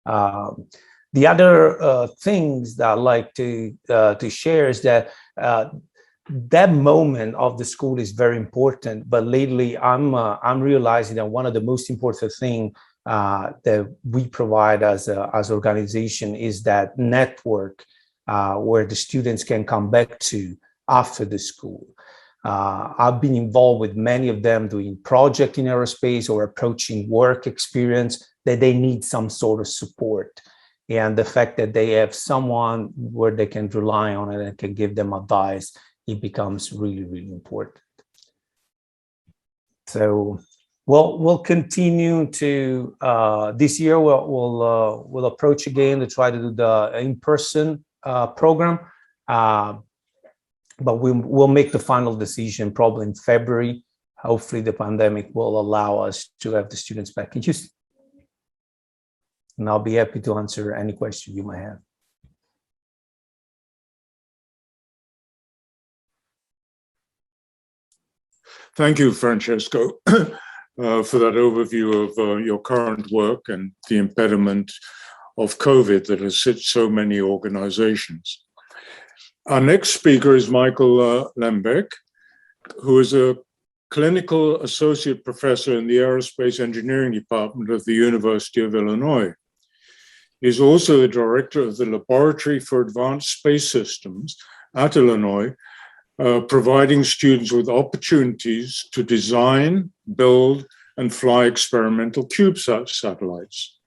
The other things that I'd like to share is that that moment of the school is very important. But lately, I'm realizing that one of the most important things that we provide as organization is that network where the students can come back to after the school. I've been involved with many of them doing project in aerospace or approaching work experience that they need some sort of support. And the fact that they have someone where they can rely on it and can give them advice, it becomes really, really important. So we'll continue to this year. We'll approach again to try to do the in-person program, but we'll make the final decision probably in February. Hopefully, the pandemic will allow us to have the students back in Houston. And I'll be happy to answer any question you might have. Thank you, Francesco, for that overview of your current work and the impediment of COVID that has hit so many organizations. Our next speaker is Michael Lembeck, who is a clinical associate professor in the Aerospace Engineering Department of the University of Illinois. He is also the director of the Laboratory for Advanced Space Systems at Illinois, providing students with opportunities to design, build, and fly experimental CubeSat satellites.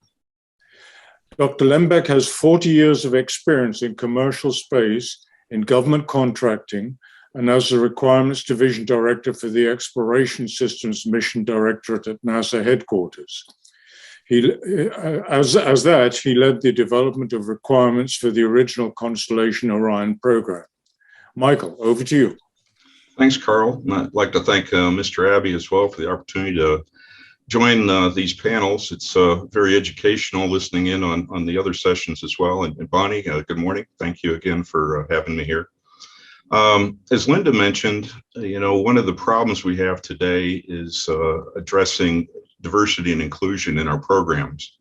Dr. Lembeck has 40 years of experience in commercial space, in government contracting, and as the Requirements Division Director for the Exploration Systems Mission Directorate at NASA headquarters. As that, he led the development of requirements for the original Constellation Orion program. Michael, over to you. Thanks, Karl. I'd like to thank Mr. Abbey as well for the opportunity to join these panels. It's very educational listening in on the other sessions as well. And Bonnie, good morning. Thank you again for having me here. As Linda mentioned, one of the problems we have today is addressing diversity and inclusion in our programs.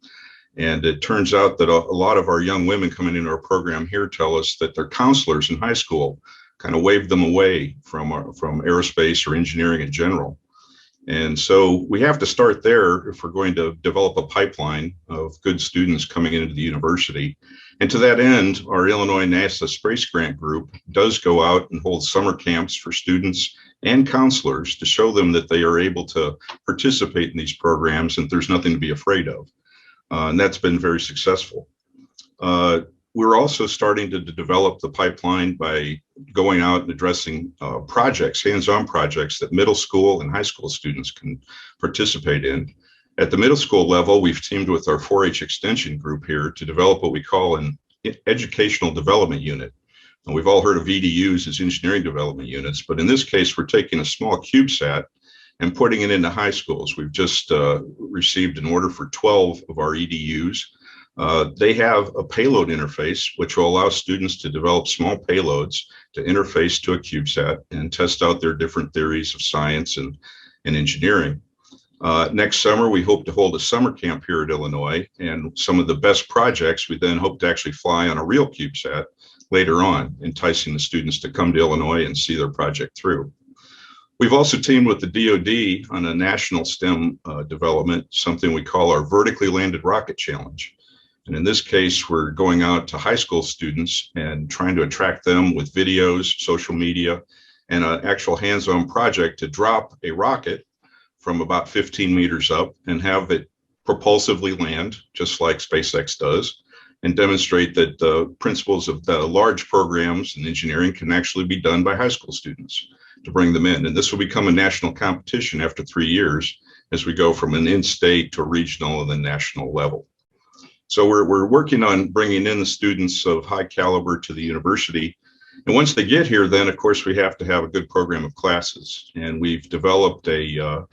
And it turns out that a lot of our young women coming into our program here tell us that their counselors in high school kind of waved them away from aerospace or engineering in general. And so we have to start there if we're going to develop a pipeline of good students coming into the university. And to that end, our Illinois NASA Space Grant Group does go out and hold summer camps for students and counselors to show them that they are able to participate in these programs and there's nothing to be afraid of. And that's been very successful. We're also starting to develop the pipeline by going out and addressing projects, hands-on projects that middle school and high school students can participate in. At the middle school level, we've teamed with our 4-H extension group here to develop what we call an educational development unit. And we've all heard of EDUs as engineering development units, but in this case, we're taking a small CubeSat and putting it into high schools. We've just received an order for 12 of our EDUs. They have a payload interface, which will allow students to develop small payloads to interface to a CubeSat and test out their different theories of science and engineering. Next summer, we hope to hold a summer camp here at Illinois, and some of the best projects we then hope to actually fly on a real CubeSat later on, enticing the students to come to Illinois and see their project through. We've also teamed with the DoD on a national STEM development, something we call our Vertically Landed Rocket Challenge. And in this case, we're going out to high school students and trying to attract them with videos, social media, and an actual hands-on project to drop a rocket from about 15 meters up and have it propulsively land, just like SpaceX does, and demonstrate that the principles of the large programs in engineering can actually be done by high school students to bring them in. And this will become a national competition after 3 years as we go from an in-state to a regional and then national level. So we're working on bringing in the students of high caliber to the university. And once they get here, then of course we have to have a good program of classes. And we've developed a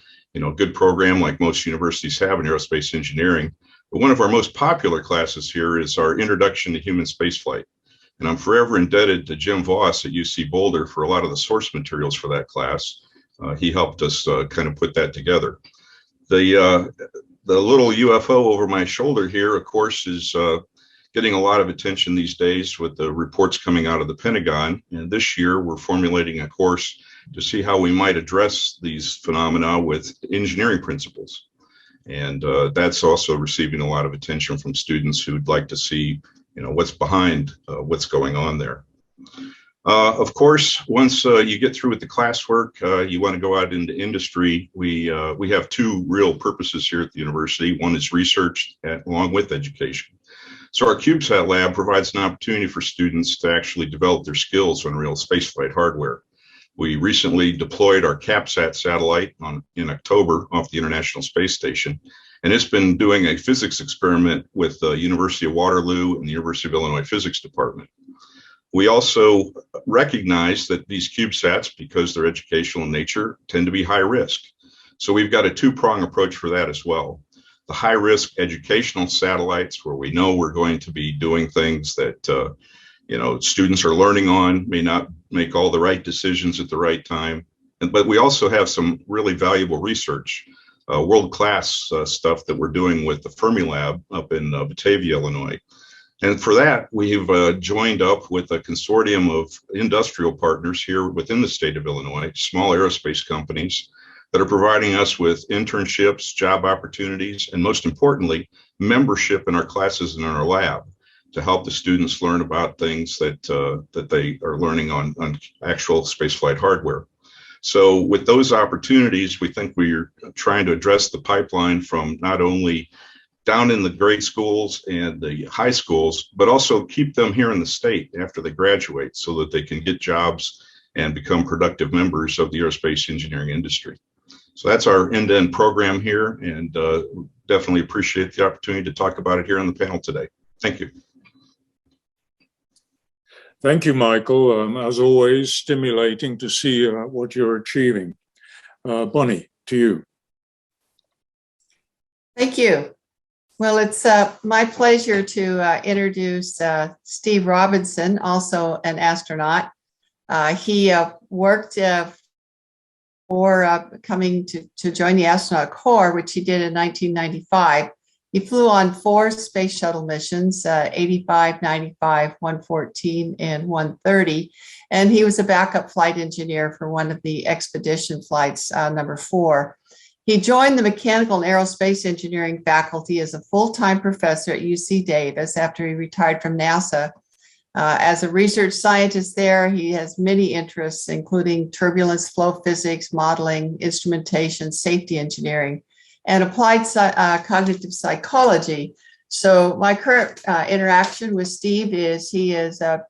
good program like most universities have in aerospace engineering. But one of our most popular classes here is our Introduction to Human Spaceflight. And I'm forever indebted to Jim Voss at UC Boulder for a lot of the source materials for that class. He helped us kind of put that together. The the little UFO over my shoulder here, of course, is getting a lot of attention these days with the reports coming out of the Pentagon. And this year, we're formulating a course to see how we might address these phenomena with engineering principles. And that's also receiving a lot of attention from students who'd like to see, what's behind what's going on there. Of course, once you get through with the classwork, you want to go out into industry. We have two real purposes here at the university. One is research along with education. So our CubeSat lab provides an opportunity for students to actually develop their skills on real spaceflight hardware. We recently deployed our CapSat satellite in October off the International Space Station, and it's been doing a physics experiment with the University of Waterloo and the University of Illinois Physics Department. We also recognize that these CubeSats, because they're educational in nature, tend to be high risk. So we've got a two-prong approach for that as well. The high-risk educational satellites, where we know we're going to be doing things that students are learning on, may not make all the right decisions at the right time. But we also have some really valuable research, world-class stuff that we're doing with the Fermilab up in Batavia, Illinois. And for that, we've joined up with a consortium of industrial partners here within the state of Illinois, small aerospace companies that are providing us with internships, job opportunities, and most importantly, membership in our classes and in our lab to help the students learn about things that they are learning on actual spaceflight hardware. So with those opportunities, we think we're trying to address the pipeline from not only down in the grade schools and the high schools, but also keep them here in the state after they graduate so that they can get jobs and become productive members of the aerospace engineering industry. So that's our end-to-end program here, and definitely appreciate the opportunity to talk about it here on the panel today. Thank you. Thank you, Michael. As always, stimulating to see what you're achieving. Bonnie, to you. Thank you. Well, it's my pleasure to introduce Steve Robinson, also an astronaut. He worked for coming to join the Astronaut Corps, which he did in 1995. He flew on 4 space shuttle missions, 85, 95, 114, and 130. And he was a backup flight engineer for one of the expedition flights, number 4. He joined the mechanical and aerospace engineering faculty as a full-time professor at UC Davis after he retired from NASA. As a research scientist there, he has many interests, including turbulence flow physics, modeling, instrumentation, safety engineering, and applied cognitive psychology. So my current interaction with Steve is he is sort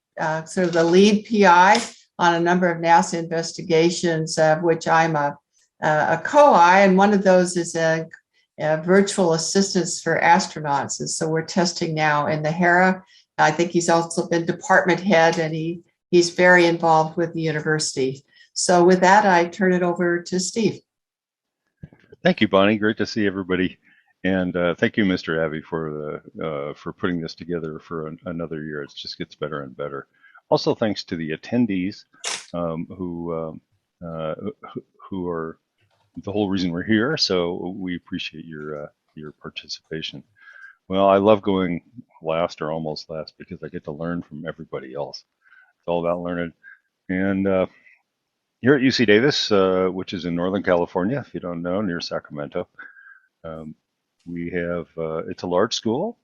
of the lead PI on a number of NASA investigations, of which I'm a co-I, and one of those is a virtual assistance for astronauts. And so we're testing now in the HERA. I think he's also been department head, and he's very involved with the university. So with that, I turn it over to Steve. Thank you, Bonnie. Great to see everybody. And thank you, Mr. Abbey, for putting this together for another year. It just gets better and better. Also, thanks to the attendees who are the whole reason we're here. So we appreciate your participation. Well, I love going last or almost last because I get to learn from everybody else. It's all about learning. And here at UC Davis, which is in Northern California, if you don't know, near Sacramento, we have, it's a large school,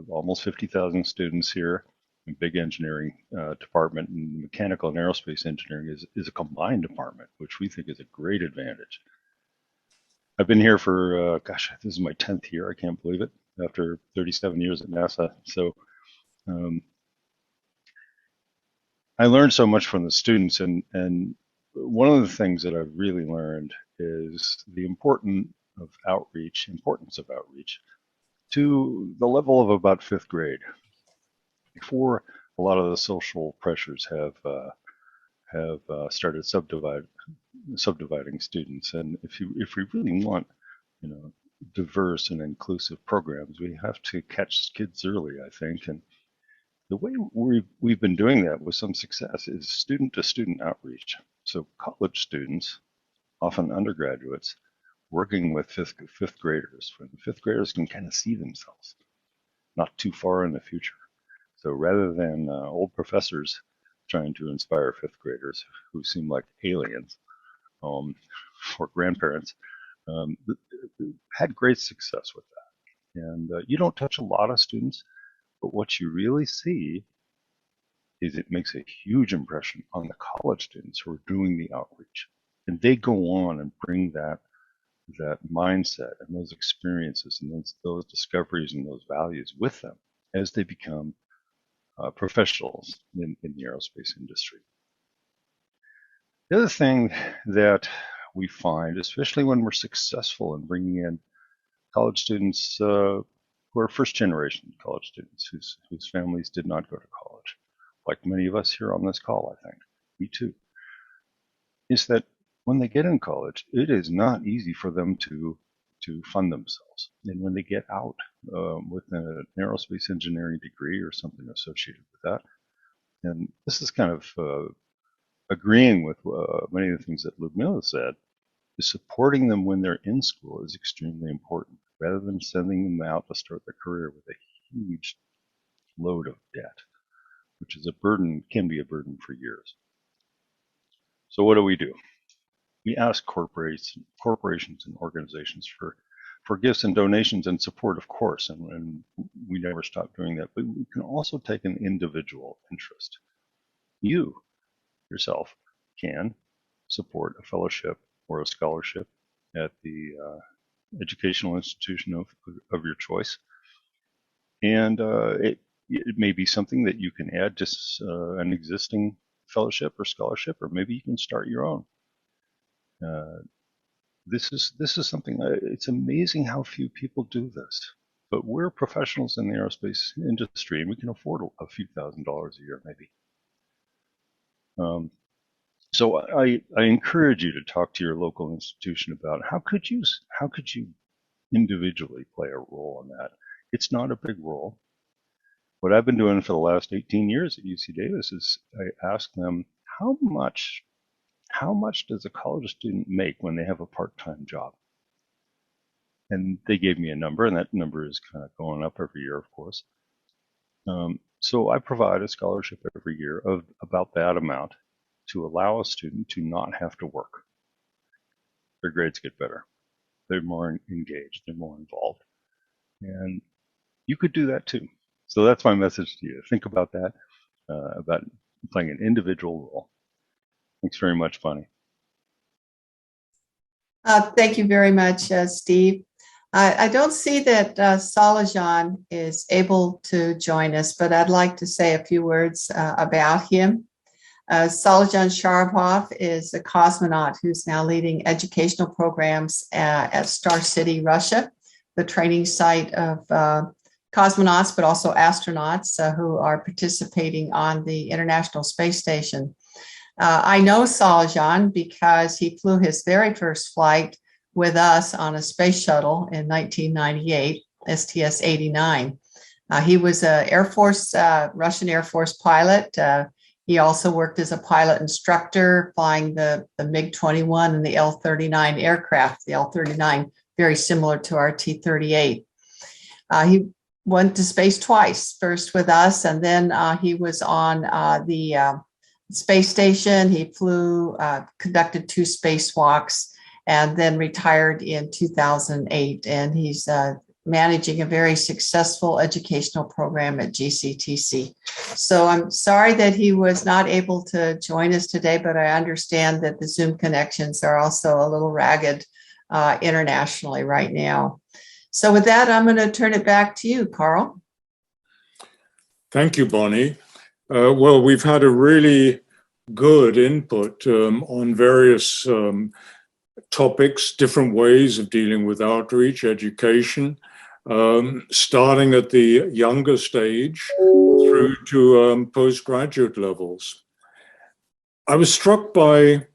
almost 50,000 students here, a big engineering department, and mechanical and aerospace engineering is a combined department, which we think is a great advantage. I've been here for, gosh, this is my 10th year, I can't believe it, after 37 years at NASA. So I learned so much from the students, and one of the things that I've really learned is the importance of outreach to the level of about 5th grade, before a lot of the social pressures have started subdividing students. And if we really want, diverse and inclusive programs, we have to catch kids early, I think. And the way we've been doing that with some success is student-to-student outreach. So college students, often undergraduates, working with fifth graders, when the fifth graders can kind of see themselves not too far in the future. So rather than old professors trying to inspire fifth graders who seem like aliens or grandparents, had great success with that. And you don't touch a lot of students, but what you really see is it makes a huge impression on the college students who are doing the outreach. And they go on and bring that mindset and those experiences and those discoveries and those values with them as they become professionals in the aerospace industry. The other thing that we find, especially when we're successful in bringing in college students who are first-generation college students whose families did not go to college, like many of us here on this call, I think, me too, is that when they get in college, it is not easy for them to fund themselves. And when they get out with an aerospace engineering degree or something associated with that, and this is kind of agreeing with many of the things that Ludmila said, is supporting them when they're in school is extremely important, rather than sending them out to start their career with a huge load of debt, which is a burden, can be a burden for years. So what do? We ask corporations and organizations for gifts and donations and support, of course, and we never stop doing that, but we can also take an individual interest. You, yourself, can support a fellowship or a scholarship at the educational institution of your choice. And it may be something that you can add just an existing fellowship or scholarship, or maybe you can start your own. This is something, it's amazing how few people do this, but we're professionals in the aerospace industry and we can afford a few $1,000s a year maybe. So I encourage you to talk to your local institution about how could you individually play a role in that. It's not a big role. What I've been doing for the last 18 years at UC Davis is I ask them, how much does a college student make when they have a part-time job? And they gave me a number, and that number is kind of going up every year, of course. So I provide a scholarship every year of about that amount to allow a student to not have to work. Their grades get better. They're more engaged. They're more involved. And you could do that too. So that's my message to you. Think about that, about playing an individual role. Thanks very much, Bonnie. Thank you very much, Steve. I don't see that Salajan is able to join us, but I'd like to say a few words about him. Salajan Sharapov is a cosmonaut who's now leading educational programs at Star City, Russia, the training site of cosmonauts, but also astronauts who are participating on the International Space Station. I know Salajan because he flew his very first flight with us on a space shuttle in 1998, STS-89. He was a Russian Air Force pilot. He also worked as a pilot instructor flying the MiG-21 and the L-39 aircraft, the L-39, very similar to our T-38. He went to space twice, first with us, and then he was on the space station. He flew, conducted 2 spacewalks, and then retired in 2008. And he's managing a very successful educational program at GCTC. So I'm sorry that he was not able to join us today, but I understand that the Zoom connections are also a little ragged internationally right now. So with that, I'm going to turn it back to you, Karl. Thank you, Bonnie. Well, we've had a really good input on various topics, different ways of dealing with outreach, education, starting at the younger stage through to postgraduate levels. I was struck by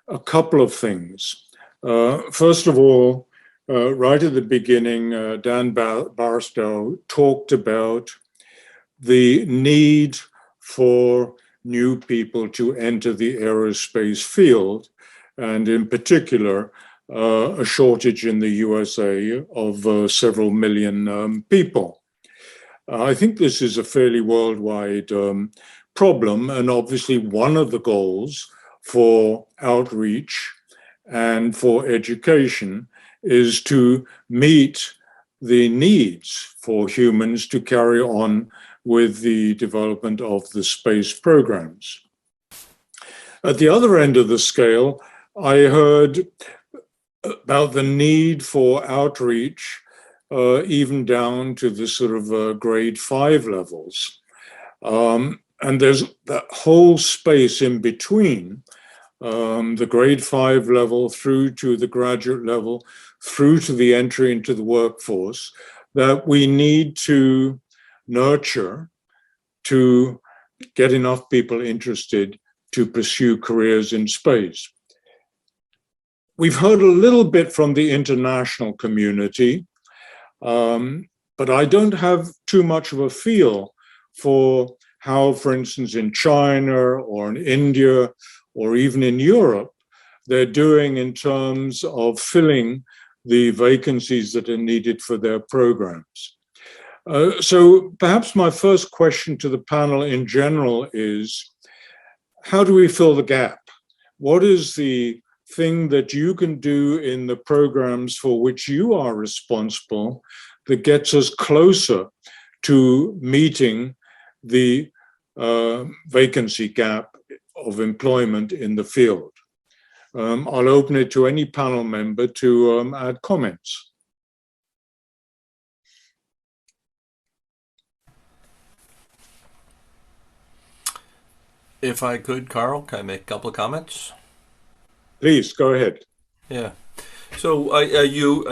a couple of things. First of all, right at the beginning, Dan Barstow talked about the need for new people to enter the aerospace field, and in particular, a shortage in the USA of several million people. I think this is a fairly worldwide problem, and obviously one of the goals for outreach and for education is to meet the needs for humans to carry on with the development of the space programs. At the other end of the scale, I heard about the need for outreach even down to the sort of grade 5 levels. And there's that whole space in between the grade 5 level through to the graduate level, through to the entry into the workforce, that we need to nurture to get enough people interested to pursue careers in space. We've heard a little bit from the international community, but I don't have too much of a feel for how, for instance, in China or in India or even in Europe, they're doing in terms of filling the vacancies that are needed for their programs. So perhaps my first question to the panel in general is, how do we fill the gap? What is the thing that you can do in the programs for which you are responsible that gets us closer to meeting the vacancy gap of employment in the field? I'll open it to any panel member to add comments. If I could, Karl, can I make a couple of comments? Please, go ahead. Yeah. So I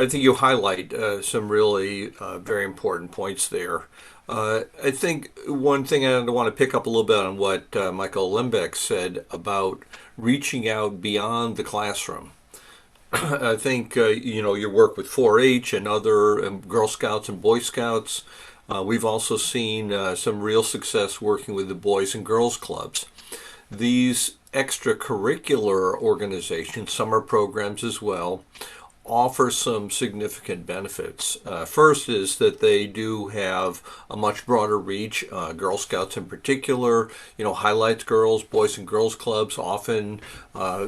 think you highlight some really very important points there. I think one thing I want to pick up a little bit on what Michael Lembeck said about reaching out beyond the classroom. I think, your work with 4-H and other Girl Scouts and Boy Scouts. We've also seen some real success working with the Boys and Girls Clubs. These extracurricular organizations, summer programs as well, offer some significant benefits. First is that they do have a much broader reach. Girl Scouts in particular, highlights girls. Boys and Girls Clubs often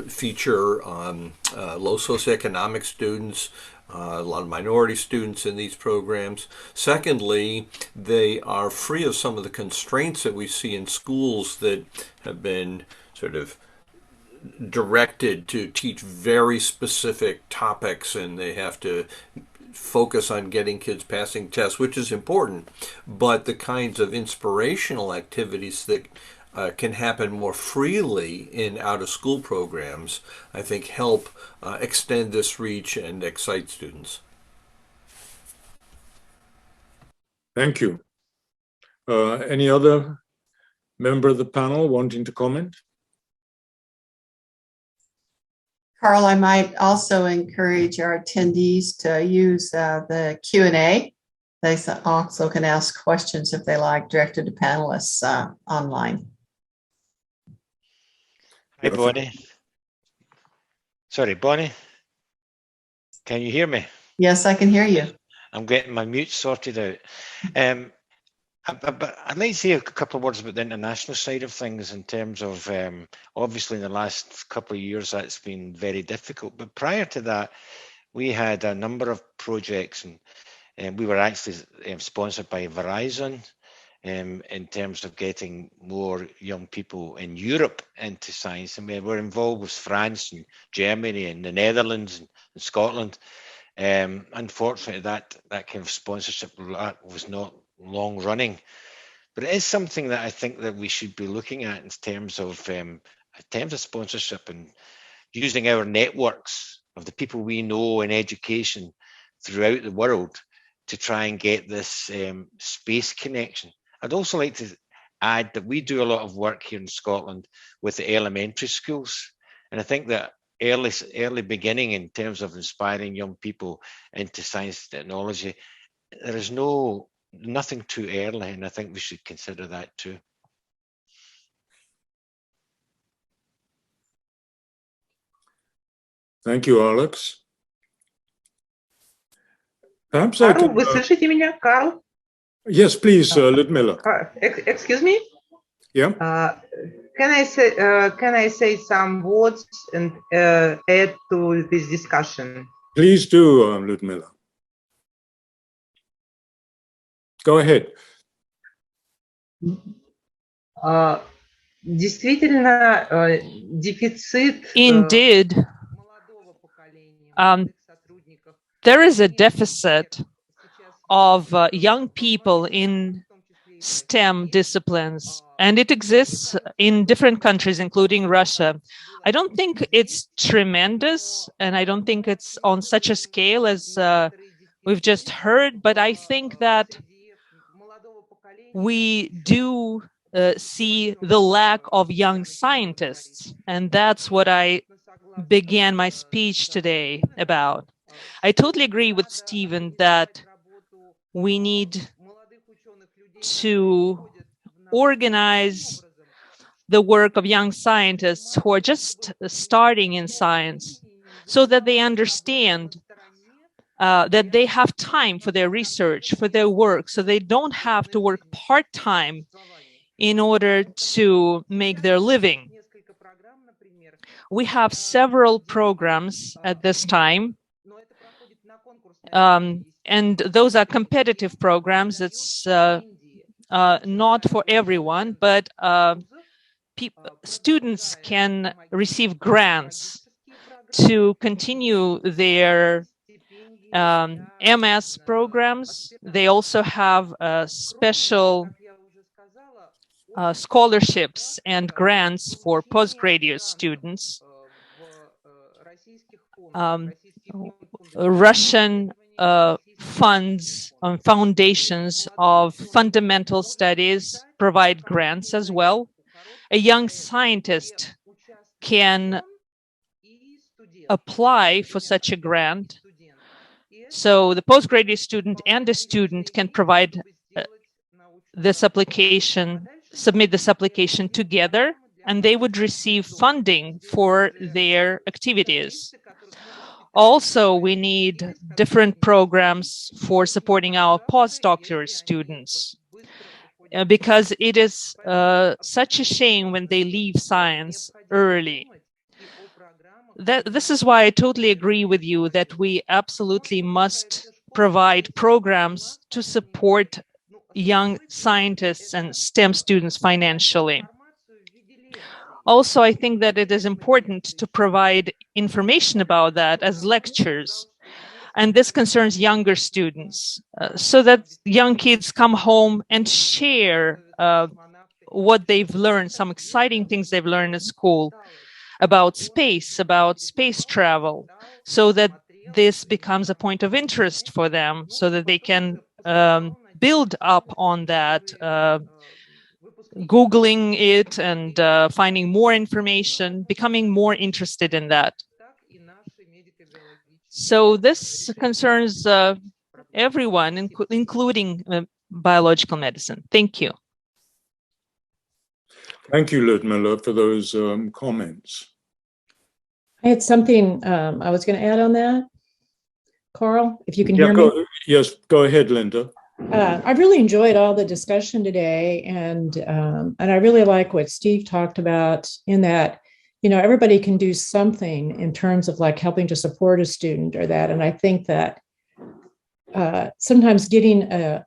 feature low socioeconomic students, a lot of minority students in these programs. Secondly, they are free of some of the constraints that we see in schools that have been sort of directed to teach very specific topics, and they have to focus on getting kids passing tests, which is important, but the kinds of inspirational activities that can happen more freely in out-of-school programs, I think, help extend this reach and excite students. Thank you. Any other member of the panel wanting to comment? Karl, I might also encourage our attendees to use the Q&A. They also can ask questions if they like, directed to panelists online. Hi, Bonnie. Sorry, Bonnie. Can you hear me? Yes, I can hear you. I'm getting my mute sorted out. But I'd like to say a couple of words about the international side of things in terms of, obviously in the last couple of years, that's been very difficult. But prior to that, we had a number of projects, and we were actually sponsored by Verizon in terms of getting more young people in Europe into science. And we were involved with France and Germany and the Netherlands and Scotland. Unfortunately, that kind of sponsorship was not long running, but it is something that I think that we should be looking at in terms of sponsorship and using our networks of the people we know in education throughout the world to try and get this space connection. I'd also like to add that we do a lot of work here in Scotland with the elementary schools, and I think that early beginning in terms of inspiring young people into science and technology, there is nothing too early, and I think we should consider that too. Thank you, Alex. Perhaps I Карл, can. вы слышите меня? Карл? Yes, please, Ludmila. Excuse me? Yeah. Can I say some words and add to this discussion? Please do, Ludmila. Go ahead. Действительно, дефицит Indeed, there is a deficit of young people in STEM disciplines, and it exists in different countries, including Russia. I don't think it's tremendous, and I don't think it's on such a scale as we've just heard, but I think that we do see the lack of young scientists, and that's what I began my speech today about. I totally agree with Stephen that we need to organize the work of young scientists who are just starting in science so that they understand that they have time for their research, for their work, so they don't have to work part-time in order to make their living. We have several programs at this time, and those are competitive programs. It's not for everyone, but students can receive grants to continue their MS programs. They also have special scholarships and grants for postgraduate students. Russian funds and foundations of fundamental studies provide grants as well. A young scientist can apply for such a grant. So the postgraduate student and the student can provide this application, submit this application together, and they would receive funding for their activities. Also, we need different programs for supporting our postdoctoral students, because it is such a shame when they leave science early. This is why I totally agree with you that we absolutely must provide programs to support young scientists and STEM students financially. Also, I think that it is important to provide information about that as lectures. And this concerns younger students, so that young kids come home and share what they've learned, some exciting things they've learned at school about space travel, so that this becomes a point of interest for them, so that they can build up on that, Googling it and finding more information, becoming more interested in that. So this concerns everyone, including biological medicine. Thank you. Thank you, Ludmila, for those comments. I had something I was going to add on that. Karl, if you can hear me. Yes, go ahead, Linda. I really enjoyed all the discussion today, and I really like what Steve talked about in that, you know, everybody can do something in terms of like helping to support a student or that. And I think that sometimes getting a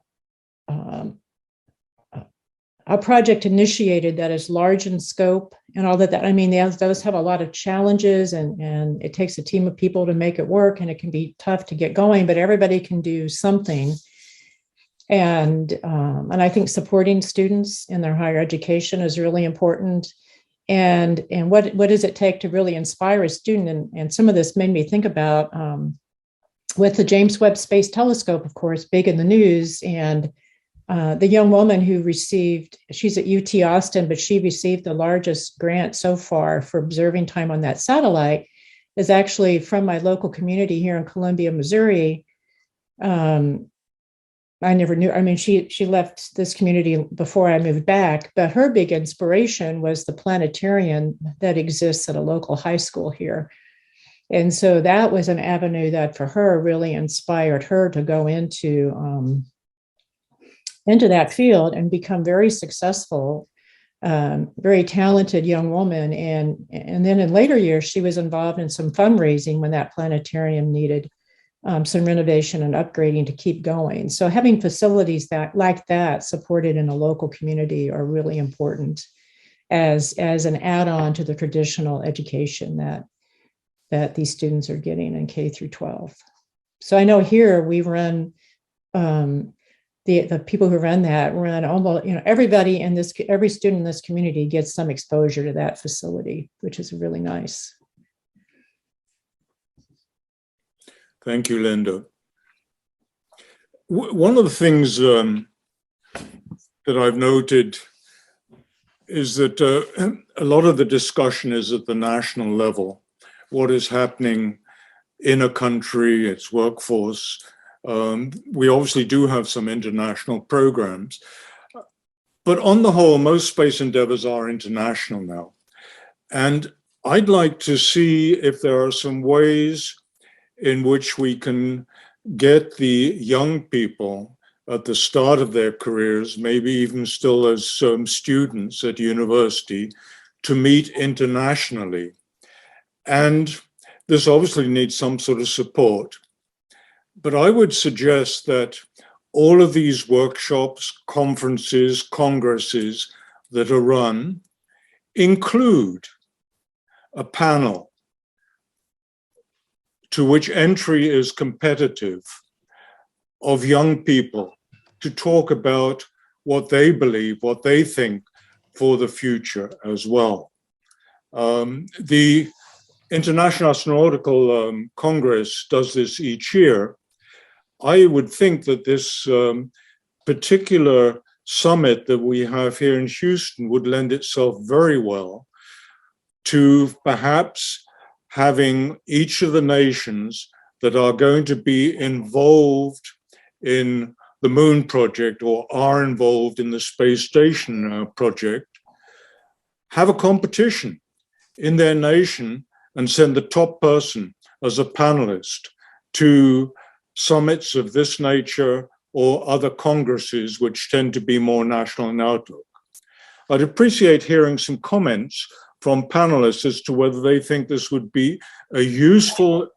project initiated that is large in scope and all that, I mean, those have a lot of challenges, and it takes a team of people to make it work, and it can be tough to get going, but everybody can do something. And I think supporting students in their higher education is really important. And what does it take to really inspire a student? And some of this made me think about with the James Webb Space Telescope, of course, big in the news, and the young woman who received, she's at UT Austin, but she received the largest grant so far for observing time on that satellite, is actually from my local community here in Columbia, Missouri. I never knew, I mean, she left this community before I moved back, but her big inspiration was the planetarium that exists at a local high school here. And so that was an avenue that for her really inspired her to go into that field and become very successful, very talented young woman. And then in later years, she was involved in some fundraising when that planetarium needed some renovation and upgrading to keep going. So having facilities like that supported in a local community are really important as an add-on to the traditional education that these students are getting in K through 12. So I know here we run, the people who run that run almost, everybody in this, every student in this community gets some exposure to that facility, which is really nice. Thank you, Linda. One of the things that I've noted is that a lot of the discussion is at the national level. What is happening in a country, its workforce. We obviously do have some international programs, but on the whole, most space endeavors are international now. And I'd like to see if there are some ways in which we can get the young people at the start of their careers, maybe even still as students at university, to meet internationally. And this obviously needs some sort of support. But I would suggest that all of these workshops, conferences, congresses that are run include a panel to which entry is competitive of young people to talk about what they believe, what they think for the future as well. The International Astronautical Congress does this each year. I would think that this particular summit that we have here in Houston would lend itself very well to perhaps having each of the nations that are going to be involved in the Moon Project or are involved in the Space Station project have a competition in their nation and send the top person as a panelist to summits of this nature or other congresses which tend to be more national in outlook. I'd appreciate hearing some comments from panelists as to whether they think this would be a useful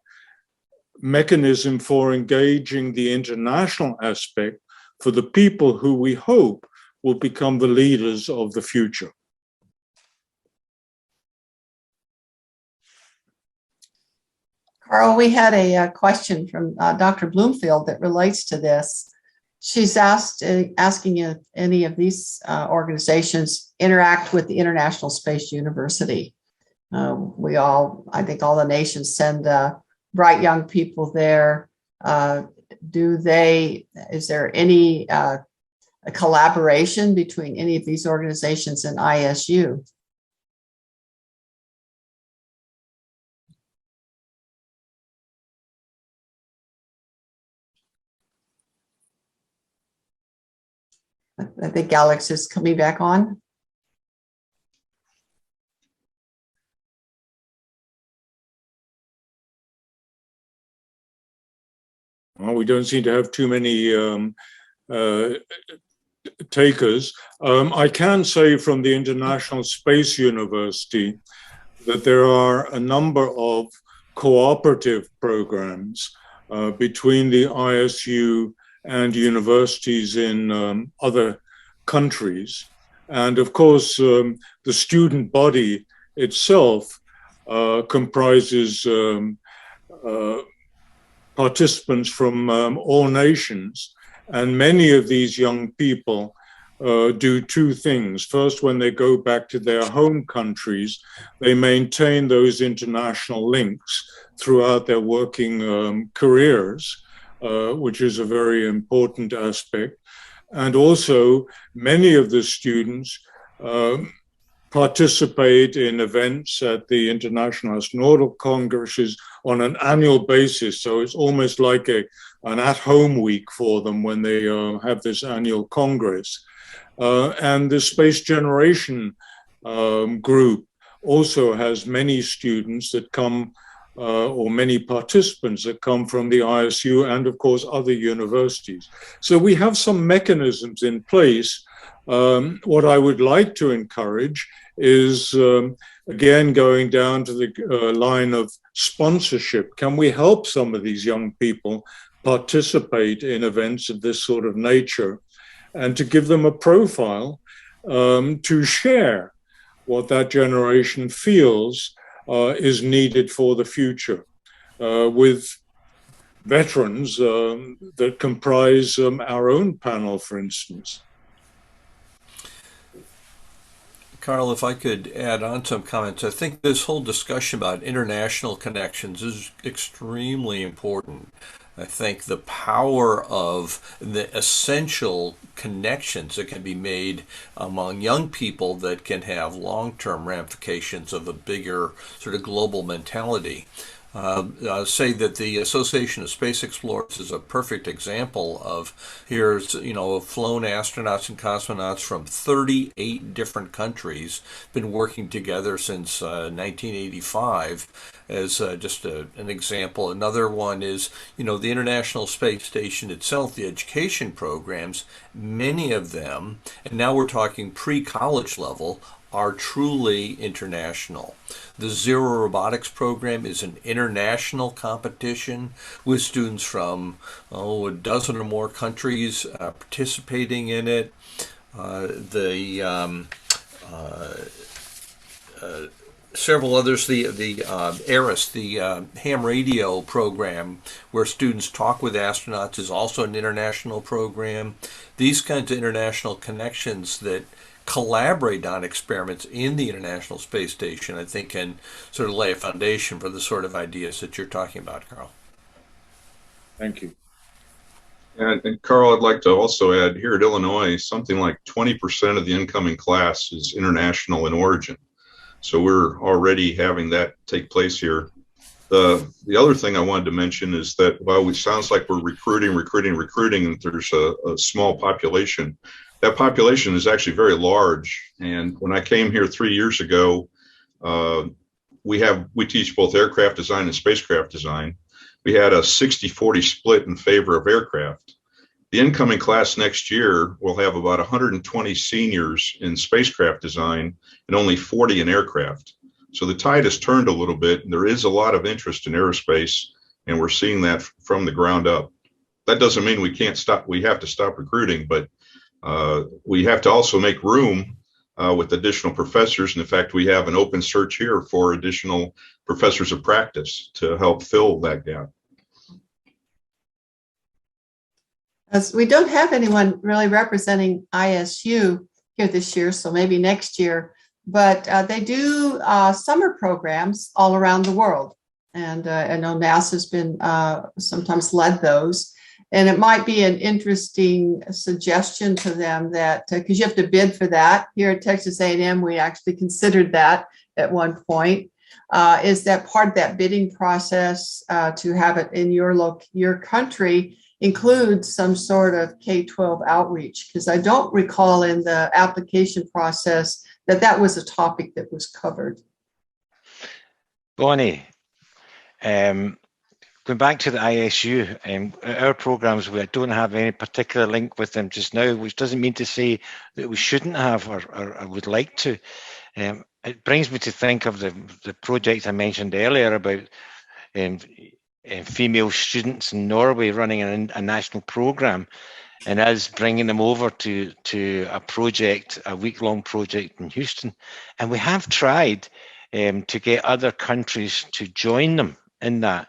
mechanism for engaging the international aspect for the people who we hope will become the leaders of the future. Karl, we had a question from Dr. Bloomfield that relates to this. She's asking if any of these organizations interact with the International Space University. I think all the nations send bright young people there. Is there any a collaboration between any of these organizations and ISU? I think Alex is coming back on. Well, we don't seem to have too many takers. I can say from the International Space University that there are a number of cooperative programs between the ISU and universities in other countries. And of course, the student body itself comprises participants from all nations. And many of these young people do two things. First, when they go back to their home countries, they maintain those international links throughout their working careers, which is a very important aspect. And also, many of the students participate in events at the International Astronautical Congresses on an annual basis. So it's almost like an at-home week for them when they have this annual Congress. And the Space Generation group also has many students that come or many participants that come from the ISU and, of course, other universities. So we have some mechanisms in place. What I would like to encourage is, again, going down to the line of sponsorship. Can we help some of these young people participate in events of this sort of nature, and to give them a profile to share what that generation feels is needed for the future with veterans that comprise our own panel, for instance. Karl, if I could add on some comments, I think this whole discussion about international connections is extremely important. I think the power of the essential connections that can be made among young people that can have long-term ramifications of a bigger sort of global mentality. Say that the Association of Space Explorers is a perfect example of, here's, flown astronauts and cosmonauts from 38 different countries, been working together since 1985 as just an example. Another one is, the International Space Station itself, the education programs, many of them, and now we're talking pre-college level, are truly international. The Zero Robotics program is an international competition with students from a dozen or more countries participating in it. Several others, the ARIS, the ham radio program, where students talk with astronauts, is also an international program. These kinds of international connections that collaborate on experiments in the International Space Station, I think, can sort of lay a foundation for the sort of ideas that you're talking about, Karl. Thank you. And Karl, I'd like to also add, here at Illinois, something like 20% of the incoming class is international in origin. So we're already having that take place here. The other thing I wanted to mention is that while it sounds like we're recruiting, and there's a small population, that population is actually very large. And when I came here 3 years ago, we teach both aircraft design and spacecraft design. We had a 60-40 split in favor of aircraft. The incoming class next year will have about 120 seniors in spacecraft design and only 40 in aircraft. So the tide has turned a little bit, and there is a lot of interest in aerospace, and we're seeing that from the ground up. That doesn't mean we can't stop. We have to stop recruiting, but we have to also make room with additional professors. And in fact, we have an open search here for additional professors of practice to help fill that gap. As we don't have anyone really representing ISU here this year, so maybe next year, but they do summer programs all around the world. And I know NASA's been sometimes led those. And it might be an interesting suggestion to them that, because you have to bid for that. Here at Texas A&M, we actually considered that at one point. Is that part of that bidding process to have it in your country include some sort of K-12 outreach? Because I don't recall in the application process that was a topic that was covered. Bonnie, going back to the ISU, our programs, we don't have any particular link with them just now, which doesn't mean to say that we shouldn't have or would like to. It brings me to think of the project I mentioned earlier about female students in Norway running a national program, and us bringing them over to a project, a week-long project in Houston. And we have tried to get other countries to join them in that.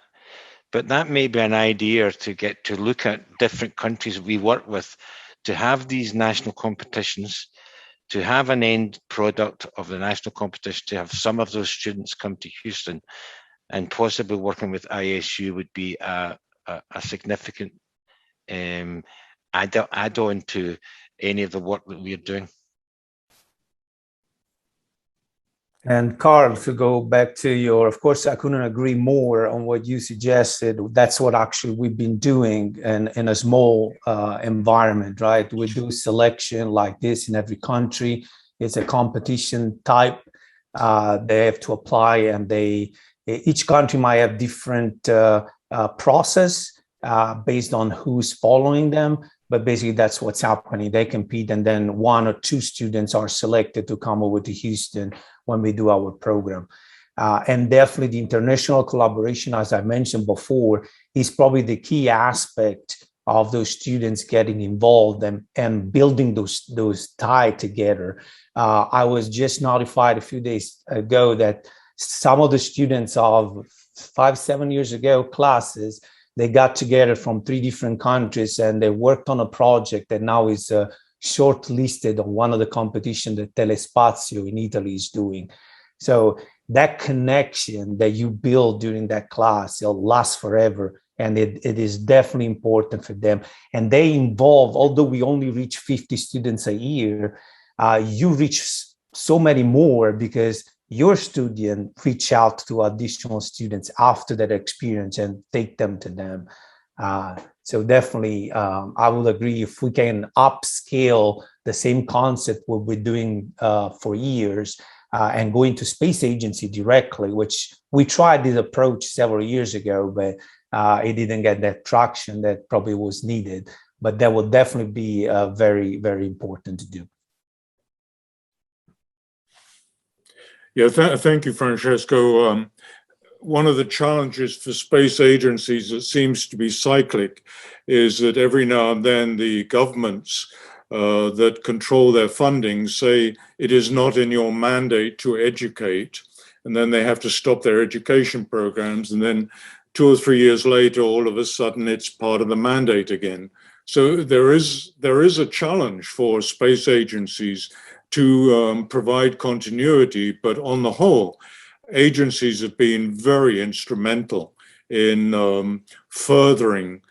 But that may be an idea to get to look at different countries we work with, to have these national competitions, to have an end product of the national competition, to have some of those students come to Houston, and possibly working with ISU would be a significant add-on to any of the work that we're doing. And Karl, to go back to of course, I couldn't agree more on what you suggested. That's what actually we've been doing in a small environment, right? We do selection like this in every country. It's a competition type. They have to apply, and they Each country might have different process based on who's following them, but basically that's what's happening. They compete, and then 1 or 2 students are selected to come over to Houston when we do our program. And definitely the international collaboration, as I mentioned before, is probably the key aspect of those students getting involved and building those ties together. I was just notified a few days ago that some of the students of 5-7 years ago classes, they got together from 3 different countries and they worked on a project that now is shortlisted on one of the competition that Telespazio in Italy is doing. So that connection that you build during that class, it'll last forever. And it is definitely important for them. And they involve, although we only reach 50 students a year, you reach so many more because your student reach out to additional students after that experience and take them to them. So definitely, I will agree, if we can upscale the same concept what we're doing for years and go into space agency directly, which we tried this approach several years ago, but it didn't get that traction that probably was needed. But that will definitely be very, very important to do. Yeah, thank you, Francesco. One of the challenges for space agencies that seems to be cyclic is that every now and then the governments that control their funding say it is not in your mandate to educate, and then they have to stop their education programs, and then 2 or 3 years later, all of a sudden it's part of the mandate again. So there is a challenge for space agencies to provide continuity, but on the whole, agencies have been very instrumental in furthering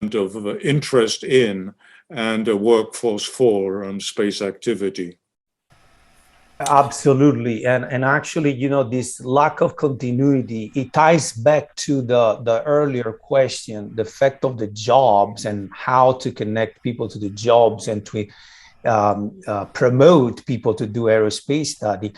of interest in and a workforce for space activity. Absolutely. And actually, you know, this lack of continuity, it ties back to the earlier question, the effect of the jobs and how to connect people to the jobs and to promote people to do aerospace study.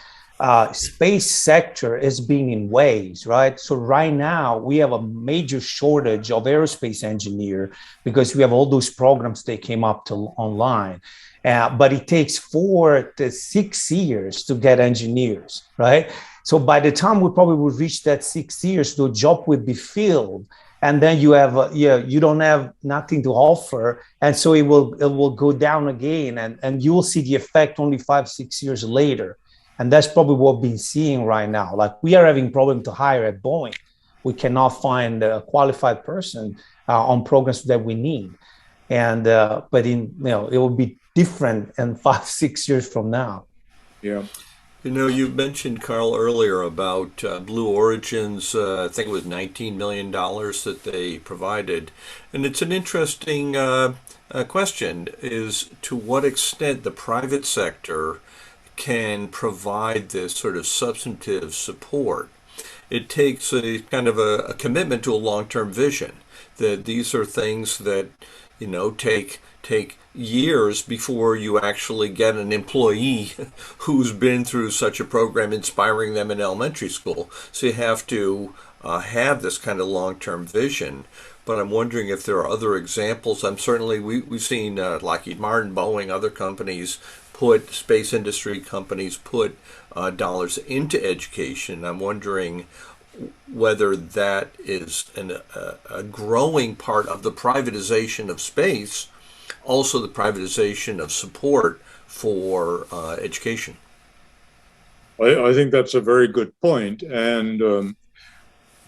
Space sector is being in waves, right? So right now we have a major shortage of aerospace engineer because we have all those programs that came up to online. But it takes 4 to 6 years to get engineers, right? So by the time we probably will reach that 6 years, the job will be filled, and then you have you don't have nothing to offer, and so it will go down again, and you will see the effect only 5-6 years later, and that's probably what we've been seeing right now. Like we are having problem to hire at Boeing, we cannot find a qualified person on programs that we need, and but it will be different in 5-6 years from now. Yeah. You know, you mentioned, Karl, earlier about Blue Origin's, I think it was $19 million that they provided. And it's an interesting question, is to what extent the private sector can provide this sort of substantive support. It takes a kind of a commitment to a long-term vision, that these are things that, you know, take years before you actually get an employee who's been through such a program, inspiring them in elementary school. So you have to have this kind of long-term vision. But I'm wondering if there are other examples. We've seen Lockheed Martin, Boeing, other companies space industry companies put dollars into education. I'm wondering whether that is a growing part of the privatization of space, also the privatization of support for education. I think that's a very good point. And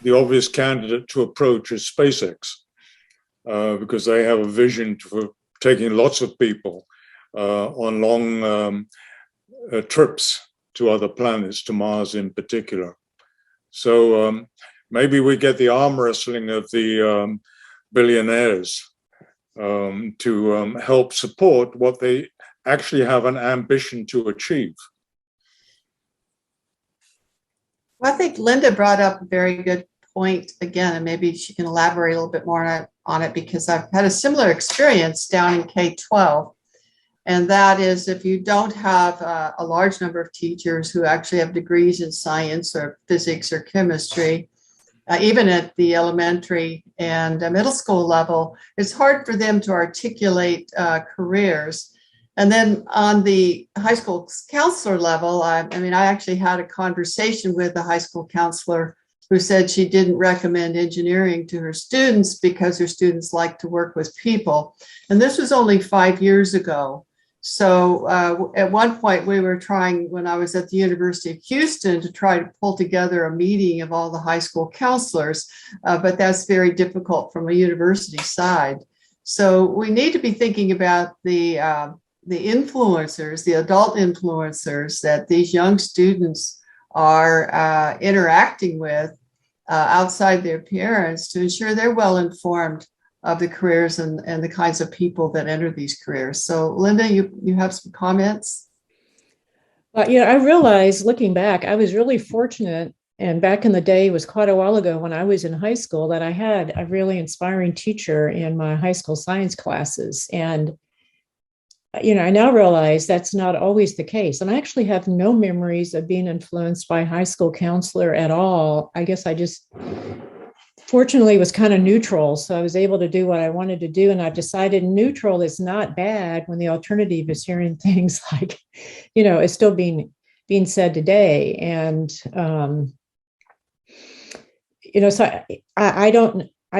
the obvious candidate to approach is SpaceX, because they have a vision for taking lots of people on long trips to other planets, to Mars in particular. So maybe we get the arm wrestling of the billionaires to help support what they actually have an ambition to achieve. Well, I think Linda brought up a very good point again, and maybe she can elaborate a little bit more on it, because I've had a similar experience down in K-12. And that is if you don't have a large number of teachers who actually have degrees in science or physics or chemistry, even at the elementary and middle school level, it's hard for them to articulate careers. And then on the high school counselor level, I actually had a conversation with the high school counselor who said she didn't recommend engineering to her students because her students like to work with people. And this was only 5 years ago. So at one point we were trying, when I was at the University of Houston, to try to pull together a meeting of all the high school counselors, but that's very difficult from a university side. So we need to be thinking about the influencers, the adult influencers that these young students are interacting with outside their parents to ensure they're well informed of the careers and the kinds of people that enter these careers. So Linda, you have some comments? Well, I realized looking back, I was really fortunate. And back in the day, it was quite a while ago when I was in high school, that I had a really inspiring teacher in my high school science classes. And I now realize that's not always the case. And I actually have no memories of being influenced by a high school counselor at all. I guess I just fortunately was kind of neutral. So I was able to do what I wanted to do. And I've decided neutral is not bad when the alternative is hearing things like, it's still being said today. And, so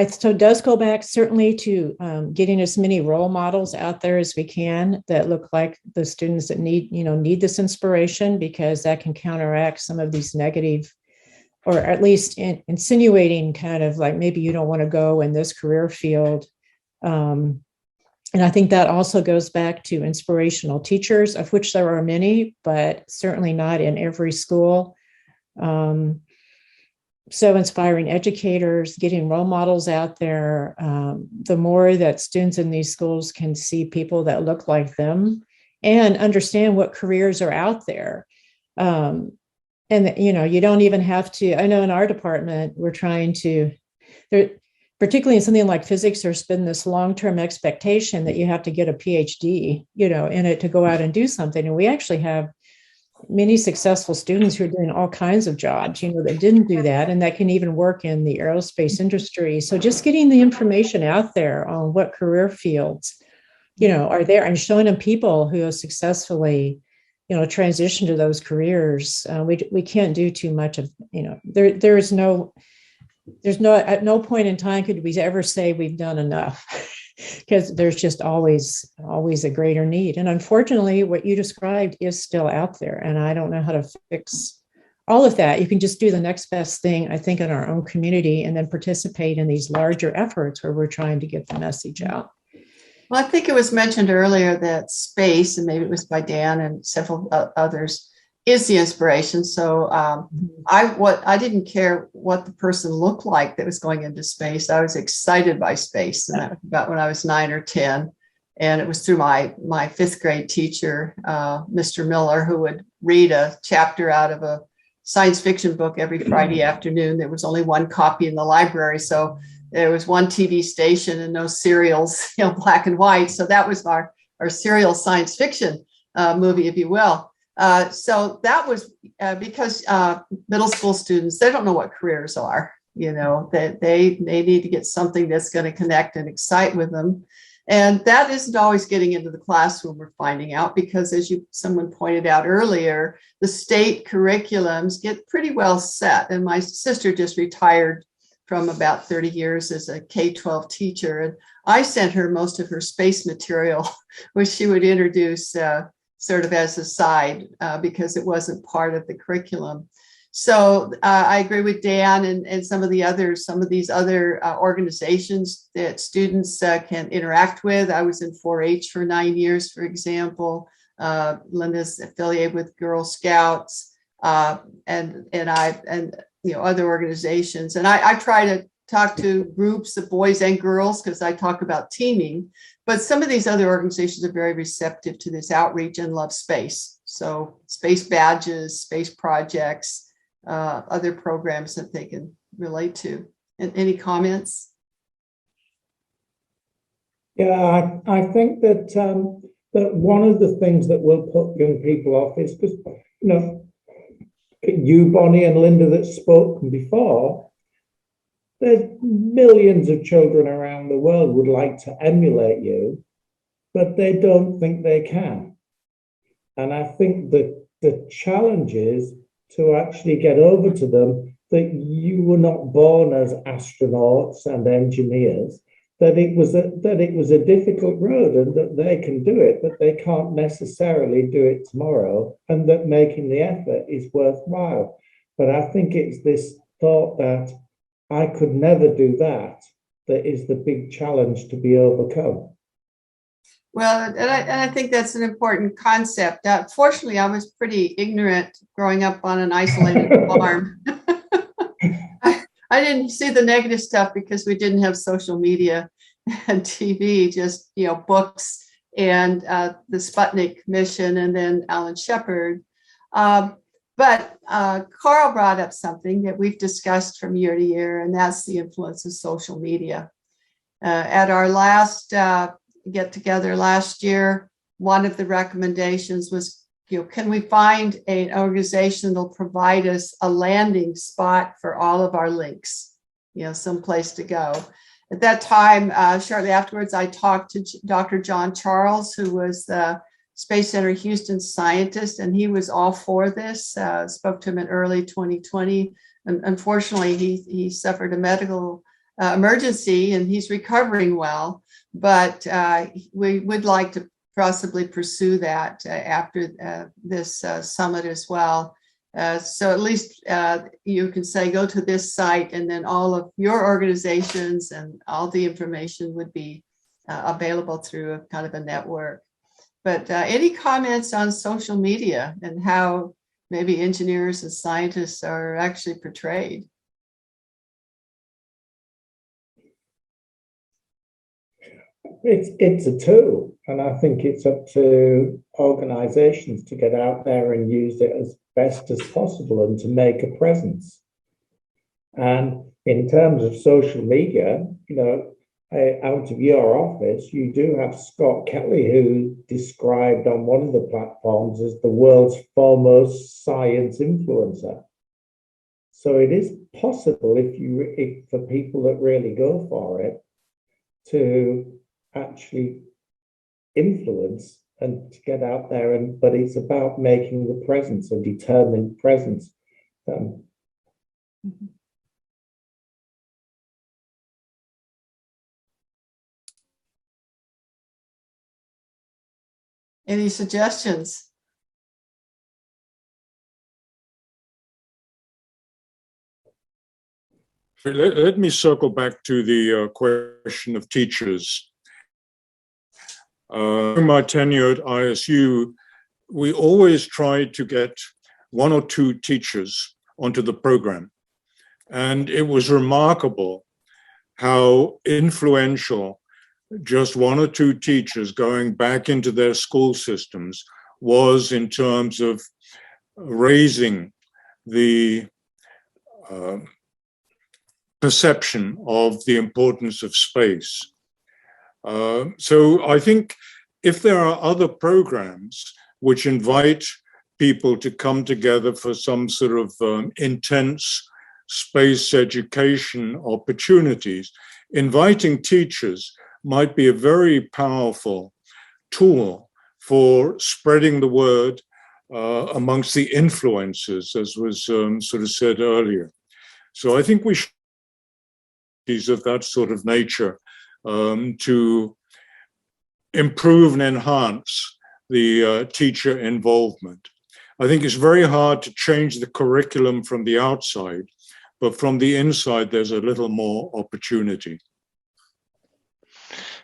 so it does go back certainly to getting as many role models out there as we can that look like the students that need this inspiration, because that can counteract some of these negative, or at least insinuating kind of like, maybe you don't want to go in this career field. And I think that also goes back to inspirational teachers, of which there are many, but certainly not in every school. So inspiring educators, getting role models out there. The more that students in these schools can see people that look like them and understand what careers are out there. And, you don't even have to, I know in our department, we're trying to, particularly in something like physics, there's been this long-term expectation that you have to get a PhD, in it to go out and do something. And we actually have many successful students who are doing all kinds of jobs, that didn't do that, and that can even work in the aerospace industry. So just getting the information out there on what career fields, are there, and showing them people who have successfully, transitioned to those careers. We can't do too much of, there's no, at no point in time could we ever say we've done enough. Because there's just always a greater need. And unfortunately, what you described is still out there. And I don't know how to fix all of that. You can just do the next best thing, I think, in our own community, and then participate in these larger efforts where we're trying to get the message out. Well, I think it was mentioned earlier that space, and maybe it was by Dan and several others, is the inspiration. So I didn't care what the person looked like that was going into space. I was excited by space, and that was about when I was 9 or 10. And it was through my fifth grade teacher, Mr. Miller, who would read a chapter out of a science fiction book every Friday afternoon. There was only one copy in the library, so there was one TV station and no serials, black and white. So that was our serial science fiction movie, if you will. So that was because middle school students, they don't know what careers are, that they need to get something that's going to connect and excite with them. And that isn't always getting into the classroom, we're finding out, because as someone pointed out earlier, the state curriculums get pretty well set. And my sister just retired from about 30 years as a K-12 teacher. And I sent her most of her space material, which she would introduce sort of as a side because it wasn't part of the curriculum. So I agree with Dan and some of these other organizations that students can interact with. I was in 4-H for 9 years, for example. Linda's affiliated with Girl Scouts and other organizations. And I try to talk to groups of boys and girls because I talk about teaming. But some of these other organizations are very receptive to this outreach and love space. So space badges, space projects, other programs that they can relate to. And any comments? Yeah, I think that But one of the things that will put young people off is because, you know, you, Bonnie, and Linda that spoke before, there's millions of children around the world would like to emulate you, but they don't think they can. And I think that the challenge is to actually get over to them that you were not born as astronauts and engineers, that it was a difficult road and that they can do it, but they can't necessarily do it tomorrow, and that making the effort is worthwhile. But I think it's this thought that I could never do that is the big challenge to be overcome. Well, and I think that's an important concept. Fortunately, I was pretty ignorant growing up on an isolated farm. I didn't see the negative stuff because we didn't have social media and TV, just, you know, books and the Sputnik mission and then Alan Shepard. But Karl brought up something that we've discussed from year to year, and that's the influence of social media. At our last get together last year, one of the recommendations was, you know, can we find an organization that'll provide us a landing spot for all of our links, you know, someplace to go. At that time, shortly afterwards, I talked to Dr. John Charles, who was the Space Center Houston scientist, and he was all for this. Spoke to him in early 2020. And unfortunately, he suffered a medical emergency, and he's recovering well. But we would like to possibly pursue that after this summit as well. So at least you can say, go to this site, and then all of your organizations and all the information would be available through a kind of a network. But any comments on social media and how maybe engineers and scientists are actually portrayed? It's a tool, and I think it's up to organizations to get out there and use it as best as possible and to make a presence. And in terms of social media, you know, out of your office, you do have Scott Kelly, who described on one of the platforms as the world's foremost science influencer. So it is possible if for people that really go for it to actually influence and to get out there, but it's about making the presence, a determined presence. Any suggestions? Let me circle back to the question of teachers. During my tenure at ISU, we always tried to get one or two teachers onto the program. And it was remarkable how influential just one or two teachers going back into their school systems was in terms of raising the perception of the importance of space. So I think if there are other programs which invite people to come together for some sort of intense space education opportunities, inviting teachers might be a very powerful tool for spreading the word amongst the influencers, as was sort of said earlier. So I think we should use of that sort of nature to improve and enhance the teacher involvement. I think it's very hard to change the curriculum from the outside, but from the inside, there's a little more opportunity.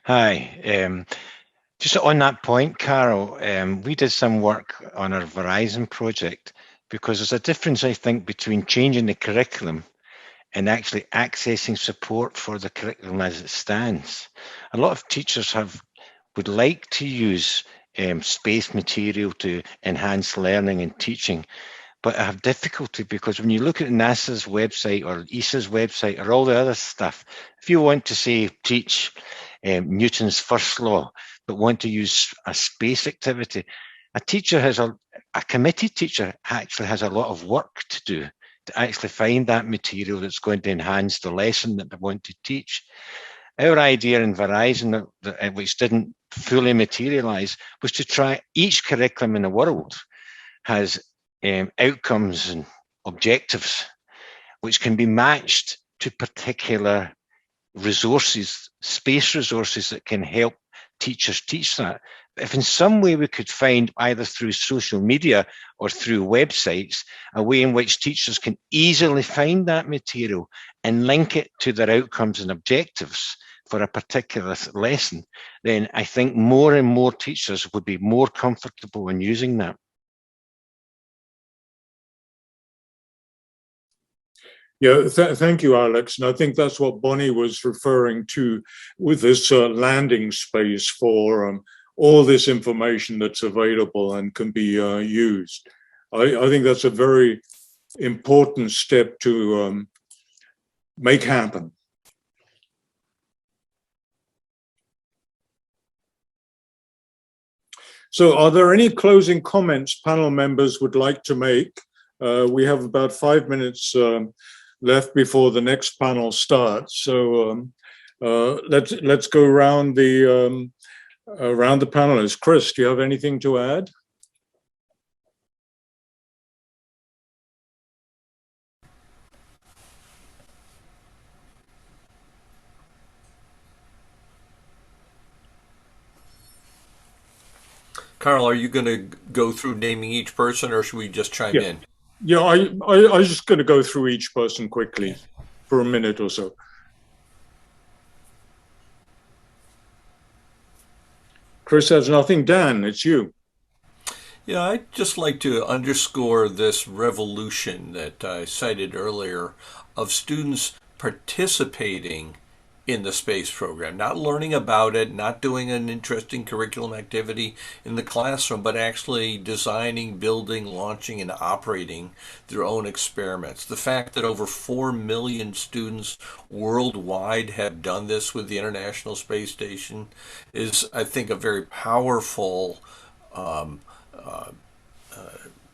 Hi. Just on that point, Karl, we did some work on our Verizon project because there's a difference, I think, between changing the curriculum and actually accessing support for the curriculum as it stands. A lot of teachers would like to use space material to enhance learning and teaching, but I have difficulty because when you look at NASA's website or ESA's website or all the other stuff, if you want to say teach Newton's first law, but want to use a space activity. A teacher a committed teacher actually has a lot of work to do to actually find that material that's going to enhance the lesson that they want to teach. Our idea in Verizon, which didn't fully materialize, was to try each curriculum in the world has outcomes and objectives which can be matched to particular resources, space resources that can help teachers teach that. If in some way we could find, either through social media or through websites, a way in which teachers can easily find that material and link it to their outcomes and objectives for a particular lesson, then I think more and more teachers would be more comfortable in using that. Yeah, thank you, Alex. And I think that's what Bonnie was referring to with this landing space for all this information that's available and can be used. I think that's a very important step to make happen. So are there any closing comments panel members would like to make? We have about 5 minutes left before the next panel starts. So let's go around the panelists. Chris, do you have anything to add? Karl, are you going to go through naming each person, or should we just chime in? Yeah, I was just going to go through each person quickly for a minute or so. Chris has nothing. Dan, it's you. Yeah, I'd just like to underscore this revolution that I cited earlier of students participating in the space program, not learning about it, not doing an interesting curriculum activity in the classroom, but actually designing, building, launching, and operating their own experiments. The fact that over 4 million students worldwide have done this with the International Space Station is, I think, a very powerful,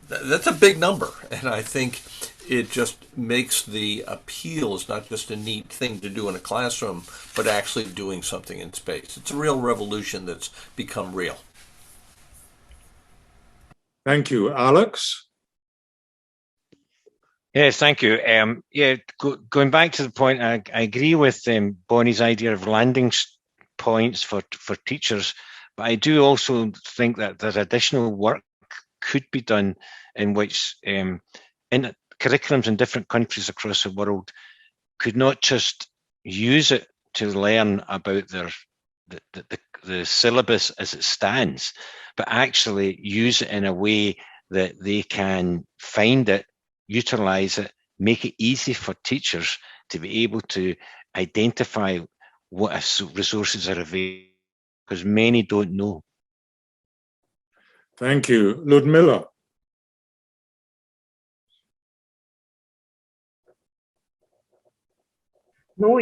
that's a big number. And I think it just makes the appeal is not just a neat thing to do in a classroom, but actually doing something in space. It's a real revolution that's become real. Thank you. Alex? Yes, thank you. Going back to the point, I agree with Bonnie's idea of landing points for teachers, but I do also think that there's additional work could be done in which curriculums in different countries across the world could not just use it to learn about the syllabus as it stands, but actually use it in a way that they can find it, utilize it, make it easy for teachers to be able to identify what resources are available, because many don't know. Thank you. Ludmila? Well,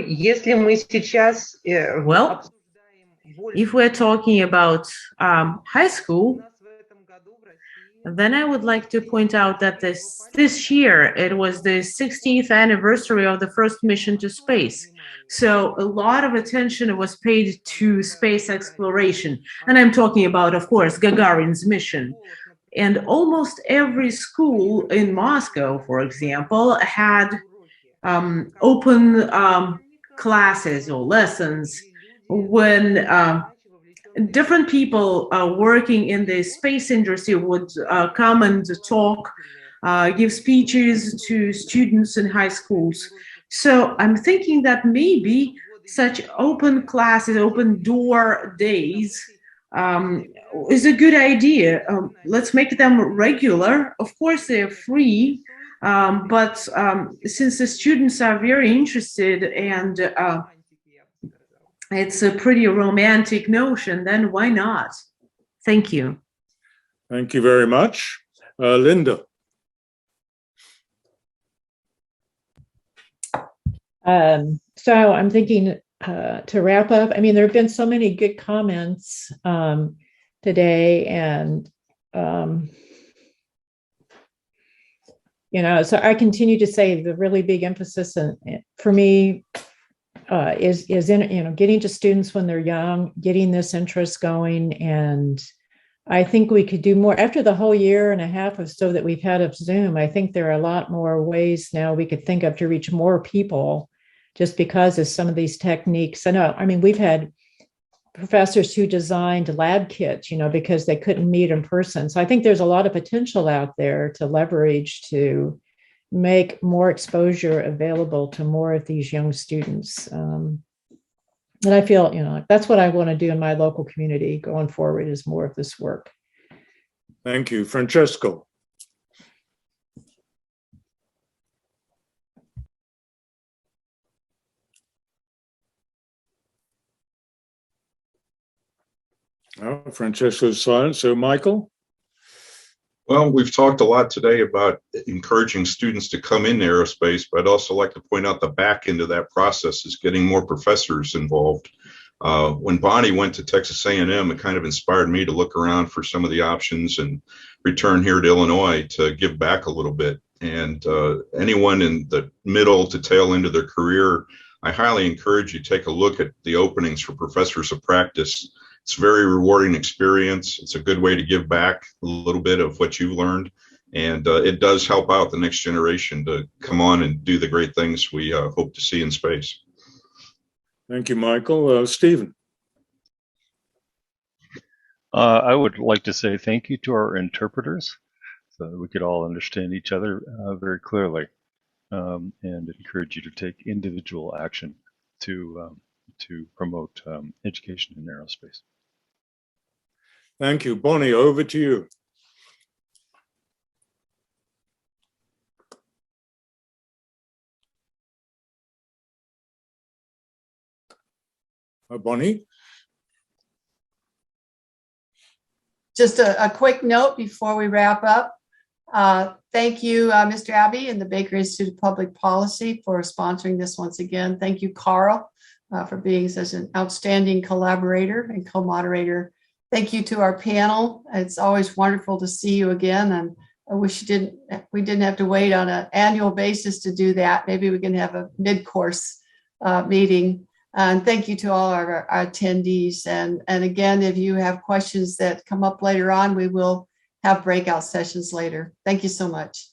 if we're talking about high school, then I would like to point out that this year, it was the 16th anniversary of the first mission to space. So a lot of attention was paid to space exploration. And I'm talking about, of course, Gagarin's mission. And almost every school in Moscow, for example, had open classes or lessons when different people working in the space industry would come and talk, give speeches to students in high schools. So I'm thinking that maybe such open classes, open door days is a good idea. Let's make them regular. Of course, they're free. But since the students are very interested and it's a pretty romantic notion, then why not? Thank you. Thank you very much. Linda? So I'm thinking to wrap up, I mean, there have been so many good comments today, and so I continue to say the really big emphasis for me is in getting to students when they're young, getting this interest going, and I think we could do more. After the whole year and a half or so that we've had of Zoom, I think there are a lot more ways now we could think of to reach more people, just because of some of these techniques. I mean, we've had professors who designed lab kits, because they couldn't meet in person. So I think there's a lot of potential out there to leverage to make more exposure available to more of these young students. And I feel, that's what I want to do in my local community going forward, is more of this work. Thank you. Francesco. Oh, Francesco's silent. So, Michael? Well, we've talked a lot today about encouraging students to come into aerospace, but I'd also like to point out the back end of that process is getting more professors involved. When Bonnie went to Texas A&M, it kind of inspired me to look around for some of the options and return here to Illinois to give back a little bit. And anyone in the middle to tail end of their career, I highly encourage you to take a look at the openings for professors of practice. It's a very rewarding experience. It's a good way to give back a little bit of what you've learned. And it does help out the next generation to come on and do the great things we hope to see in space. Thank you, Michael. Stephen. I would like to say thank you to our interpreters so that we could all understand each other very clearly, and encourage you to take individual action to promote education in aerospace. Thank you. Bonnie, over to you. Bonnie? Just a quick note before we wrap up. Thank you, Mr. Abbey and the Baker Institute of Public Policy for sponsoring this once again. Thank you, Karl, for being such an outstanding collaborator and co-moderator. Thank you to our panel. It's always wonderful to see you again, and I wish we didn't have to wait on an annual basis to do that. Maybe we can have a mid-course meeting. And thank you to all our attendees. And again, if you have questions that come up later on, we will have breakout sessions later. Thank you so much.